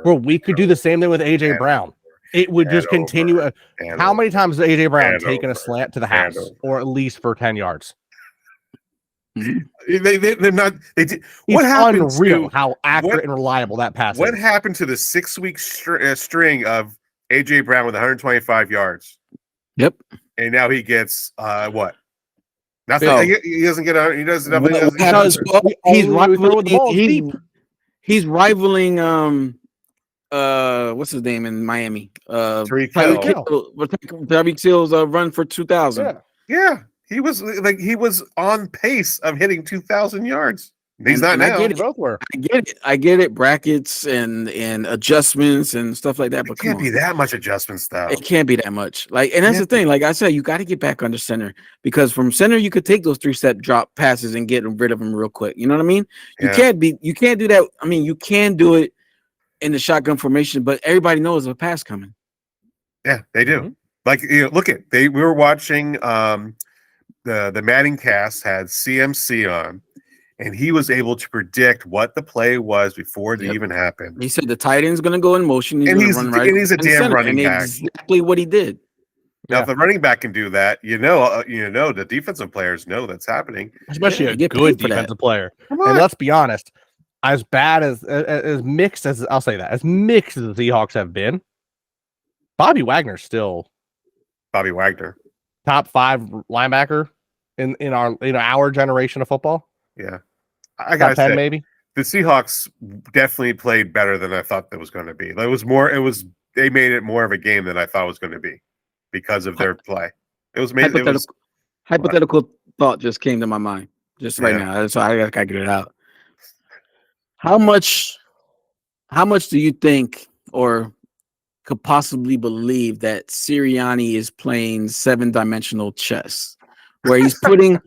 Well, we could do the same thing with AJ Brown. It would just continue. How many times has AJ Brown taken a slant to the house, or at least for 10 yards? They're not. They did. What happened? Unreal how accurate and reliable that pass. What happened to the 6-week string of AJ Brown with 125 yards? Yep. And now he gets what? Nothing. He doesn't get. He doesn't. He's rivaling. What's his name in Miami? Tyreek Hill's run for 2,000. Yeah. He was on pace of hitting 2,000 yards. He's not now. I get it. Brackets and adjustments and stuff like that. But it can't be that much adjustments, though. It can't be that much. And that's the thing. Like I said, you got to get back under center, because from center you could take those 3-step drop passes and get rid of them real quick. You know what I mean? You can't do that. I mean, you can do it in the shotgun formation, but everybody knows a pass coming. Yeah, they do. Mm-hmm. We were watching. The Madden cast had CMC on, and he was able to predict what the play was before it even happened. He said the tight end's going to go in motion, and he's a damn running back. Exactly what he did. Now, if the running back can do that, the defensive players know that's happening, especially a good defensive player. And let's be honest, as bad as mixed as I'll say that, as mixed as the Seahawks have been, Bobby Wagner's still Bobby Wagner, top 5 linebacker in our generation of football. Yeah, I gotta top 10 say, maybe. The Seahawks definitely played better than I thought that was going to be. They made it more of a game than I thought it was going to be because of their play. It was made. Hypothetical thought just came to my mind just right now, so I gotta get it out. How much do you think, or could possibly believe, that Sirianni is playing 7-dimensional chess, where he's putting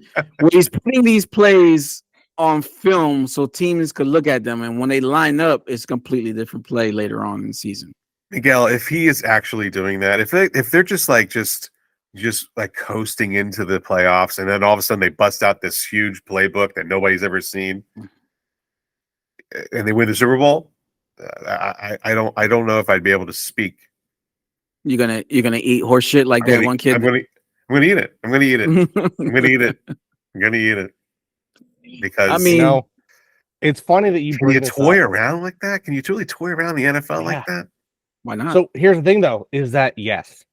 these plays on film so teams could look at them, and when they line up, it's a completely different play later on in the season? Miguel, if he is actually doing that, if they're just coasting into the playoffs, and then all of a sudden they bust out this huge playbook that nobody's ever seen, and they win the Super Bowl, I don't know if I'd be able to speak. You're gonna eat horse shit like that one kid. I'm gonna eat it. I'm gonna eat it because it's funny that you can you toy around like that. Can you truly toy around the NFL like that? Why not? So here's the thing, though, is that yes,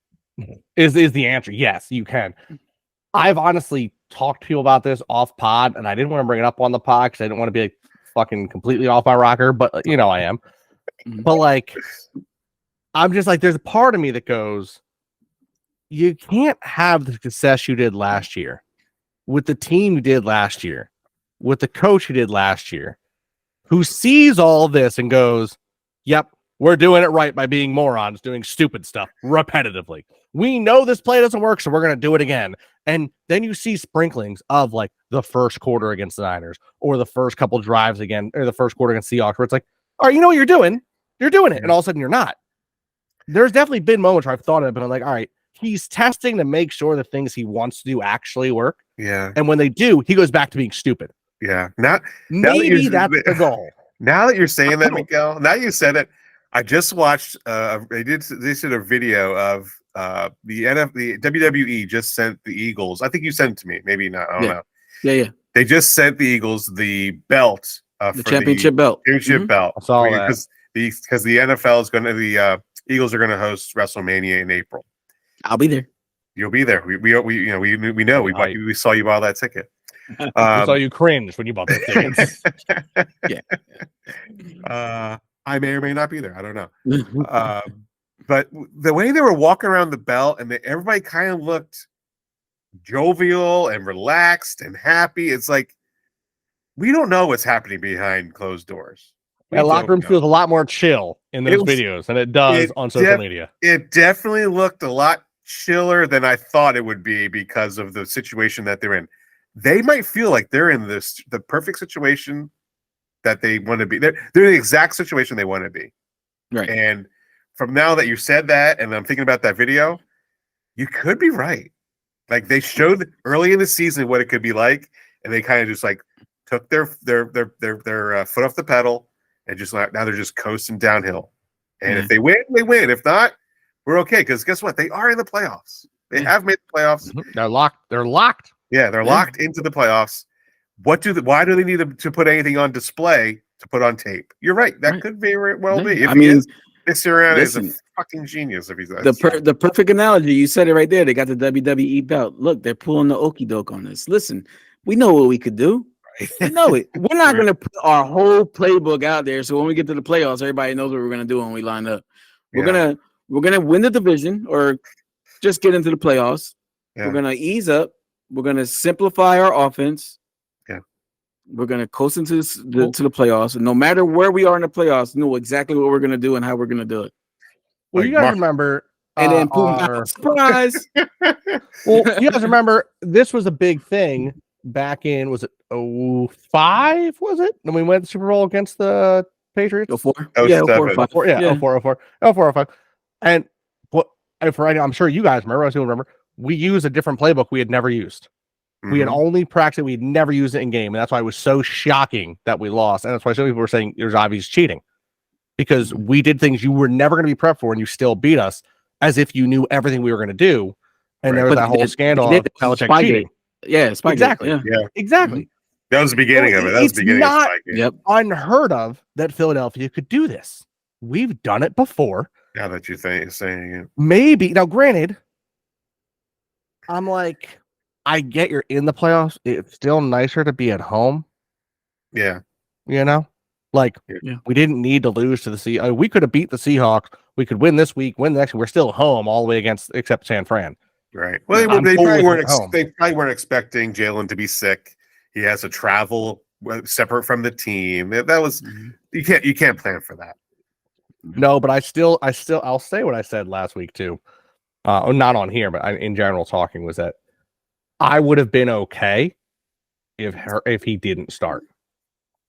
is the answer. Yes, you can. I've honestly talked to people about this off pod, and I didn't want to bring it up on the pod because I didn't want to be fucking completely off my rocker, but I am. But I'm just there's a part of me that goes, you can't have the success you did last year with the team you did last year, with the coach you did last year, who sees all this and goes, yep, we're doing it right by being morons, doing stupid stuff repetitively. We know this play doesn't work, so we're going to do it again. And then you see sprinklings of the first quarter against the Niners, or the first couple drives again, or the first quarter against Seahawks, where it's all right, you know what you're doing? You're doing it. And all of a sudden you're not. there's definitely been moments where I've thought of it, but I'm like, all right, he's testing to make sure the things he wants to do actually work. Yeah. And when they do, he goes back to being stupid. Yeah. Now Maybe that's the goal. Now that you're saying that, Miguel, now you said it. I just watched. They did a video of the WWE just sent the Eagles. I think you sent it to me. Maybe not. I don't know. Yeah. They just sent the Eagles the belt, The championship belt. Championship belt. I saw that. Because the NFL is going to the Eagles are going to host WrestleMania in April. I'll be there. You'll be there. We know we saw you buy that ticket. We saw you cringe when you bought those tickets. Yeah. I may or may not be there. I don't know. But the way they were walking around the belt and everybody kind of looked jovial and relaxed and happy. It's like we don't know what's happening behind closed doors. That locker room feels a lot more chill in those videos than it does on social media. It definitely looked a lot chiller than I thought it would be because of the situation that they're in. They might feel like they're in the perfect situation that they want to be. They're in the exact situation they want to be. Right. And from now that you said that, and I'm thinking about that video, you could be right. Like they showed early in the season what it could be like, and they kind of just like took their foot off the pedal and just like now they're just coasting downhill. And if they win, they win. If not, we're okay. Because guess what? They are in the playoffs. They have made the playoffs. They're locked. They're locked. Yeah, they're locked into the playoffs. Why do they need to put anything on display to put on tape? You're right. That could very well be. If he is, Nick Sirianni is a fucking genius. If he's the perfect analogy, you said it right there. They got the WWE belt. Look, they're pulling the okie doke on us. Listen, we know what we could do. We know it. We're not going to put our whole playbook out there. So when we get to the playoffs, everybody knows what we're going to do when we line up. We're gonna win the division or just get into the playoffs. We're gonna ease up. We're gonna simplify our offense. We're going to coast into to the playoffs. And no matter where we are in the playoffs, know exactly what we're going to do and how we're going to do it. Well, you guys remember. And then, boom, surprise. Well, you guys remember this was a big thing back in, was it 05? Was it? When we went to the Super Bowl against the Patriots? 04. Yeah, 04, 05. And I'm sure you guys remember, I still remember, we used a different playbook we had never used. We had only practiced it. We'd never used it in game. And that's why it was so shocking that we lost. And that's why some people were saying there's obvious cheating. Because we did things you were never going to be prepped for and you still beat us as if you knew everything we were going to do. And there was that whole scandal of Belichick cheating. Yeah, exactly. Yeah, exactly. That was the beginning of it. That was the beginning of Spygate. It's unheard of that Philadelphia could do this. We've done it before. Now that you're saying it. Maybe. Now, granted, I'm like, I get you're in the playoffs. It's still nicer to be at home. Yeah. You know? Like, we didn't need to lose to the Seahawks. We could have beat the Seahawks. We could win this week, win the next week. We're still home all the way except San Fran. Right. Well, they probably weren't expecting Jalen to be sick. He has to travel separate from the team. That was you can't plan for that. No, but I'll say what I said last week too. Not on here, but in general talking was that I would have been okay if he didn't start.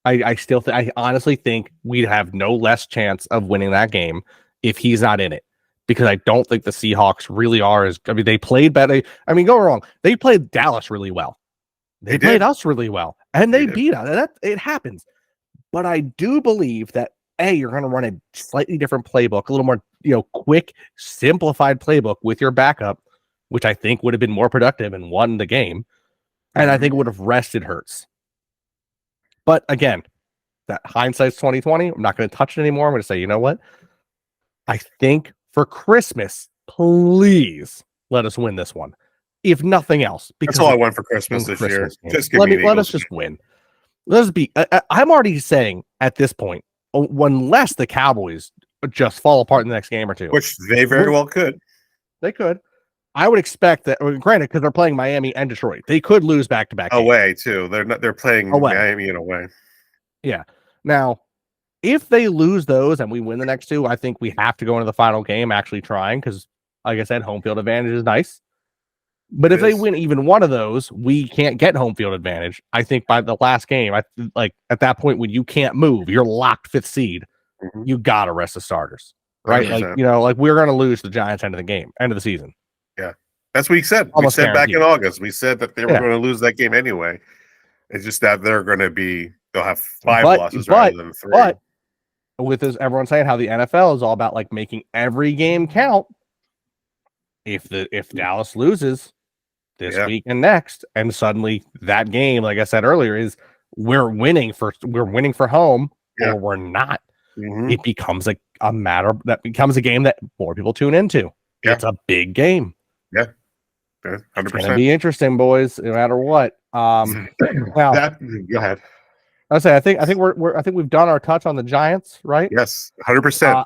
I honestly think we'd have no less chance of winning that game if he's not in it, because I don't think the Seahawks really are they played better. I mean, go wrong. They played Dallas really well. They played us really well, and they beat us. And it happens. But I do believe that you're going to run a slightly different playbook, a little more, quick, simplified playbook with your backup, which I think would have been more productive and won the game. And I think it would have rested Hurts. But again, that hindsight's 2020. I'm not going to touch it anymore. I'm going to say, you know what? I think for Christmas, please let us win this one. If nothing else. Because that's all I want for Christmas this year. Just give let us just win. Let us be. I'm already saying at this point, unless the Cowboys just fall apart in the next game or two. Which they very well could. They could. I would expect that, granted, because they're playing Miami and Detroit, they could lose back-to-back games. Away too. They're playing away. Miami in away. Yeah. Now, if they lose those and we win the next two, I think we have to go into the final game actually trying, because, like I said, home field advantage is nice. But if they win even one of those, we can't get home field advantage. I think by the last game, at that point when you can't move, you're locked 5th seed. You gotta rest the starters. right? 100%. Like, you know, like we're going to lose the Giants end of the season. That's what we said. Almost we said back guaranteed. in August. We said that they were going to lose that game anyway. It's just that they'll have 5 losses rather than 3. But with this, everyone saying how the NFL is all about like making every game count. If Dallas loses this week and next, and suddenly that game, like I said earlier, is we're winning for home or we're not. Mm-hmm. It becomes a game that more people tune into. Yeah. It's a big game. Yeah. 100%. It's going to be interesting, boys, no matter what. Now, go ahead. I think we've done our touch on the Giants, right? Yes, 100%.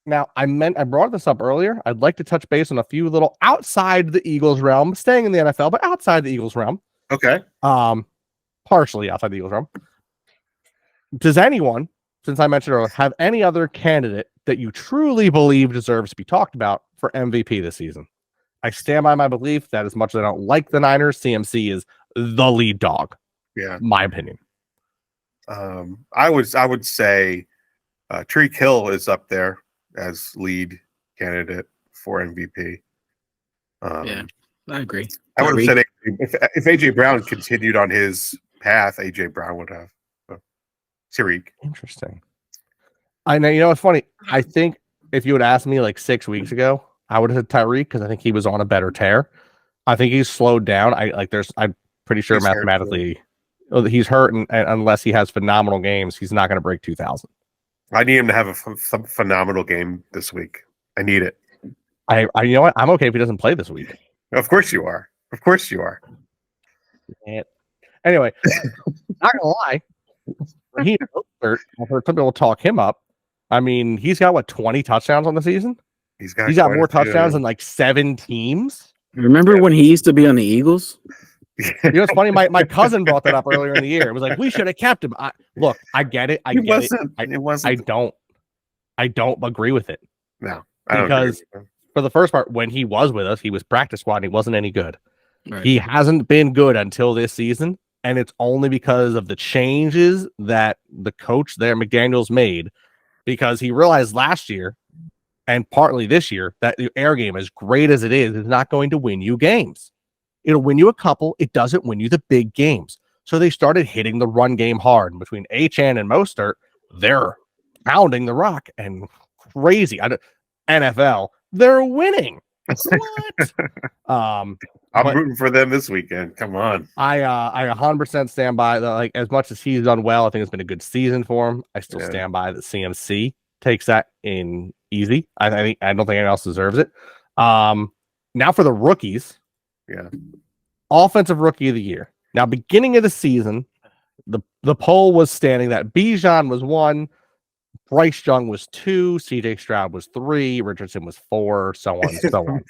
I brought this up earlier. I'd like to touch base on a few little outside the Eagles realm, staying in the NFL, but outside the Eagles realm. Okay. Partially outside the Eagles realm. Does anyone, since I mentioned earlier, have any other candidate that you truly believe deserves to be talked about for MVP this season? I stand by my belief that as much as I don't like the Niners, CMC is the lead dog. Yeah. My opinion. I would say Tyreek Hill is up there as lead candidate for MVP. I agree. I would have said if AJ Brown continued on his path, AJ Brown would have. Tyreek. Interesting. I know. You know, it's funny. I think if you would ask me like 6 weeks ago, I would have said Tyreek because I think he was on a better tear. I think he's slowed down. I'm pretty sure mathematically he's hurt, and unless he has phenomenal games, he's not going to break 2,000. I need him to have some phenomenal game this week. I need it. I you know what? I'm okay if he doesn't play this week. Of course you are. Of course you are. Anyway, not gonna lie. When he hurt, I've heard some people talk him up. I mean, he's got 20 touchdowns on the season. He's got more touchdowns than like 7 teams. Remember when he used to be on the Eagles? You know, it's funny. My cousin brought that up earlier in the year. It was like we should have kept him. Look, I get it. I don't agree with it. No, because for the first part, when he was with us, he was practice squad and he wasn't any good. Right. He hasn't been good until this season, and it's only because of the changes that the coach there, McDaniels, made, because he realized last year and partly this year that the air game, as great as it is not going to win you games. It'll win you a couple. It doesn't win you the big games. So they started hitting the run game hard. And between Achane and Mostert, they're pounding the rock and crazy. NFL, they're winning. What? I'm rooting for them this weekend. Come on. I 100% stand by like as much as he's done well. I think it's been a good season for him. I still stand by that CMC takes that in easy. I don't think anyone else deserves it. Now for the rookies. Yeah. Offensive rookie of the year. Now, beginning of the season, the poll was standing that Bijan was 1, Bryce Young was 2, CJ Stroud was 3, Richardson was 4, so on and so on.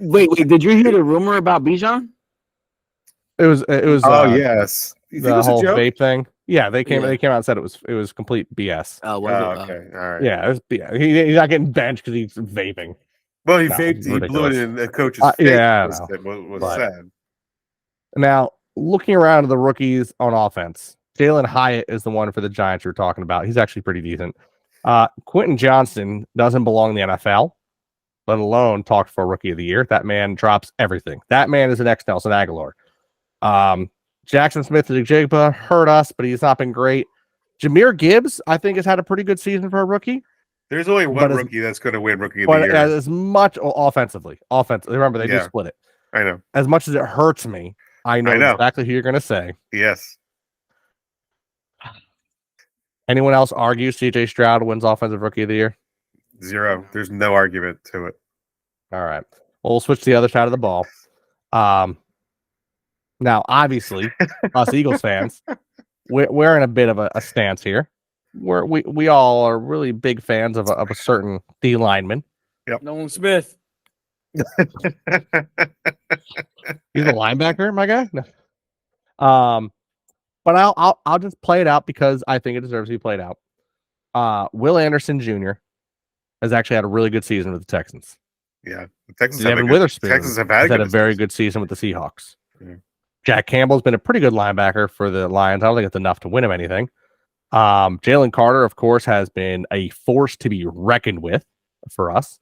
Wait, did you hear the rumor about Bijan? It was yes. The whole vape thing. Yeah, they came out and said it was complete BS. Okay. All right. Yeah, it was BS. He's not getting benched because he's vaping. Well, he vaped. He blew it in the coach's face. Was sad. Now, looking around at the rookies on offense, Jalen Hyatt is the one for the Giants you're talking about. He's actually pretty decent. Quentin Johnston doesn't belong in the NFL, let alone talk for Rookie of the Year. That man drops everything. That man is the next Nelson Aguilar. Jackson Smith-Njigba hurt us, but he's not been great. Jahmyr Gibbs, I think, has had a pretty good season for a rookie. There's only one rookie that's going to win Rookie of the Year. As much offensively. Remember, they do split it. I know. As much as it hurts me, I know exactly who you're going to say. Yes. Anyone else argue CJ Stroud wins Offensive Rookie of the Year? 0. There's no argument to it. All right. Well, we'll switch to the other side of the ball. Now, obviously, us Eagles fans, we're in a bit of a stance here. We all are really big fans of a certain D lineman. Yep. Nolan Smith. He's a linebacker, my guy. No. But I'll just play it out because I think it deserves to be played out. Will Anderson Jr. has actually had a really good season with the Texans. Yeah, the Texans have had a very good season with the Seahawks. Yeah. Jack Campbell's been a pretty good linebacker for the Lions. I don't think it's enough to win him anything. Jalen Carter, of course, has been a force to be reckoned with for us.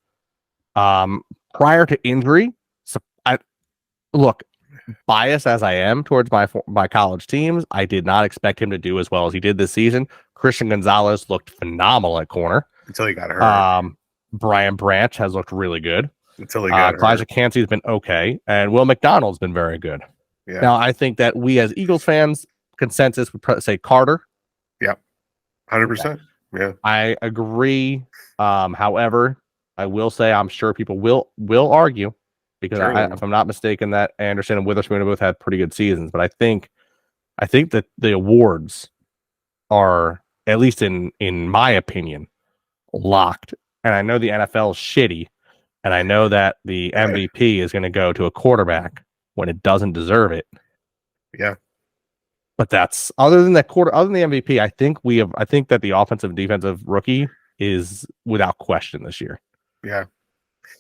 Prior to injury, so look, biased as I am towards my college teams, I did not expect him to do as well as he did this season. Christian Gonzalez looked phenomenal at corner until he got hurt. Brian Branch has looked really good until he got hurt. Elijah Cansey's been okay, and Will McDonald's been very good. Yeah. Now, I think that we as Eagles fans, consensus would say Carter. Yeah, 100%. Yeah, I agree. However, I will say I'm sure people will argue because if I'm not mistaken, that Anderson and Witherspoon have both had pretty good seasons. But I think that the awards are, at least in my opinion, locked. And I know the NFL is shitty, and I know that the MVP is going to go to a quarterback when it doesn't deserve it. Yeah. But that's other than the MVP, I think that the offensive and defensive rookie is without question this year. Yeah.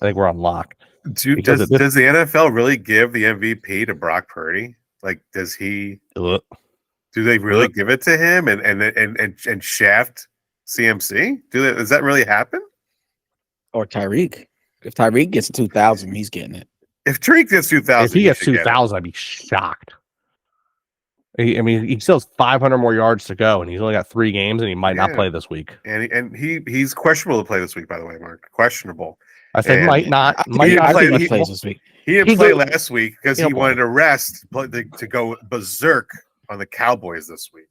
I think we're on lock. Does the NFL really give the MVP to Brock Purdy? Like, does he? Do they really give it to him and shaft CMC? Does that really happen? Or Tyreek? If Tyreek gets 2,000, he's getting it. If Tyreek gets 2,000, if he gets 2,000, I'd be shocked. He still has 500 more yards to go, and he's only got 3 games, and he might not play this week. And he's questionable to play this week, by the way, Mark. Questionable. I said might not. He didn't play this week. He didn't play last week because he wanted to rest to go berserk on the Cowboys this week.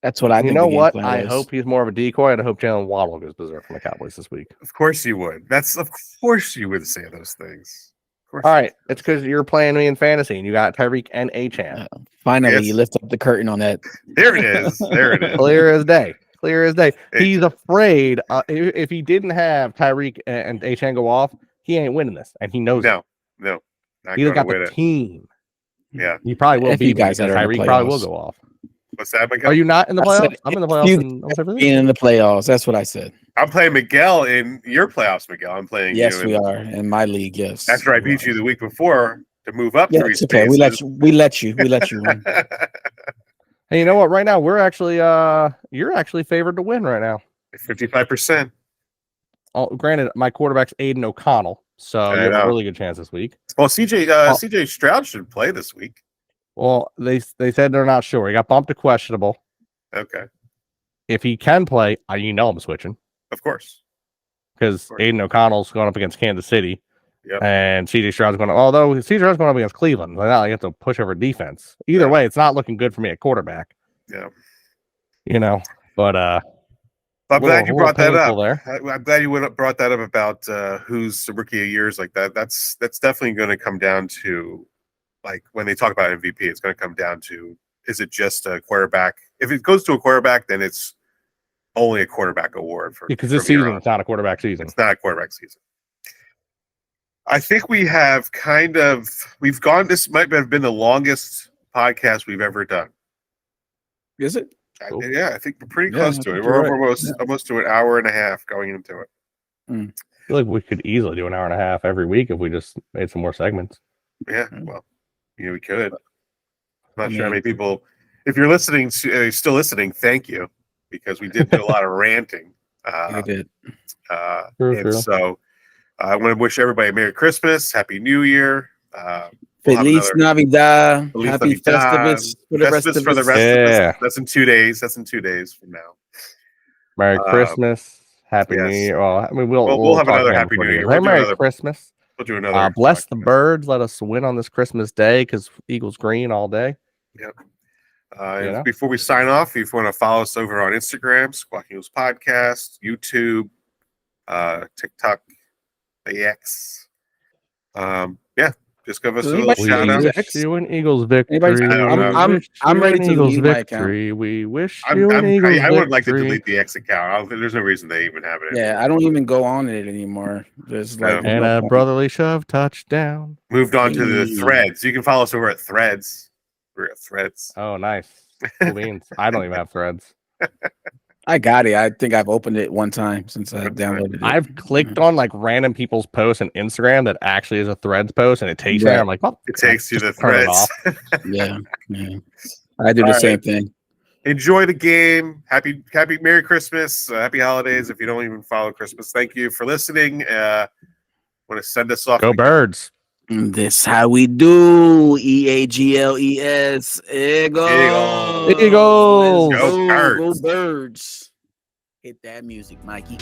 That's what I think. You know what? I hope he's more of a decoy, and I hope Jalen Waddle goes berserk from the Cowboys this week. Of course you would. Of course you would say those things. All right. It's because you're playing me in fantasy, and you got Tyreek and Achane. Finally, you lift up the curtain on that. There it is. There it is. Clear as day. Clear as day. He's afraid if he didn't have Tyreek and Achane go off, he ain't winning this, and he knows it. No. He got the team. Yeah. He probably will be. You guys that are Tyreek probably will go off. What's that, Miguel? Are you not in the playoffs? I'm in the playoffs. Being in the playoffs. That's what I said. I'm playing Miguel in your playoffs, Miguel. I'm playing you. Yes, we are. In my league, yes. After I beat you the week before to move up 3 spaces. Okay. We let you win. Hey, you know what? Right now, we're actually you're actually favored to win right now. 55%. Oh, granted, my quarterback's Aiden O'Connell, so you have a really good chance this week. Well, CJ Stroud should play this week. Well, they said they're not sure. He got bumped to questionable. Okay. If he can play, I'm switching. Of course. Because Aiden O'Connell's going up against Kansas City. Yep. And CJ Stroud's although CJ Stroud's going up against Cleveland. Like, you have to push over defense. Either way, it's not looking good for me at quarterback. Yeah. But I'm glad you brought that up. I'm glad you brought that up about who's the rookie of years like that. That's definitely going to come down to, like, when they talk about MVP, it's going to come down to, is it just a quarterback? If it goes to a quarterback, then it's only a quarterback award. Because this season is not a quarterback season. It's not a quarterback season. I think we have this might have been the longest podcast we've ever done. Is it? Cool. Yeah, I think we're pretty close to it. We're almost to an hour and a half going into it. I feel like we could easily do an hour and a half every week if we just made some more segments. Yeah, well, we could. I'm not sure how many people. If you're listening, still listening, thank you, because we did do a lot of ranting. We did. True. So I want to wish everybody a Merry Christmas, Happy New Year. Feliz Navidad. Happy Festivus for the rest of us. That's in 2 days. That's in 2 days from now. Merry Christmas. Happy New Year. Well, we'll have another Happy New Year. Merry Christmas. We'll do another. Bless the birds. Let us win on this Christmas day because Eagles green all day. Yep. Before we sign off, if you want to follow us over on Instagram, Squawking Eagles Podcast, YouTube, TikTok, X. Just give us a little shout out. Wish you an Eagles victory. I'm ready to Eagles delete my account. We wish you an Eagles victory. I would like to delete the X account. There's no reason they even have it. Yeah, I don't even go on it anymore. There's a brotherly shove touchdown. Moved on to the Threads. You can follow us over at Threads. We're at Threads. Oh, nice. Cool beans. I don't even have Threads. I got it. I think I've opened it one time since I downloaded it. I've clicked on like random people's posts on Instagram that actually is a Threads post, and it takes you there. I'm like, well, it takes you to Threads. Yeah. I do the same thing. enjoy the game. Happy Merry Christmas. Happy holidays. If you don't even follow Christmas, thank you for listening. Want to send us off. Go Birds. This how we do. EAGLES. Eagles. Eagles. Go Birds. Go Birds. Hit that music, Mikey.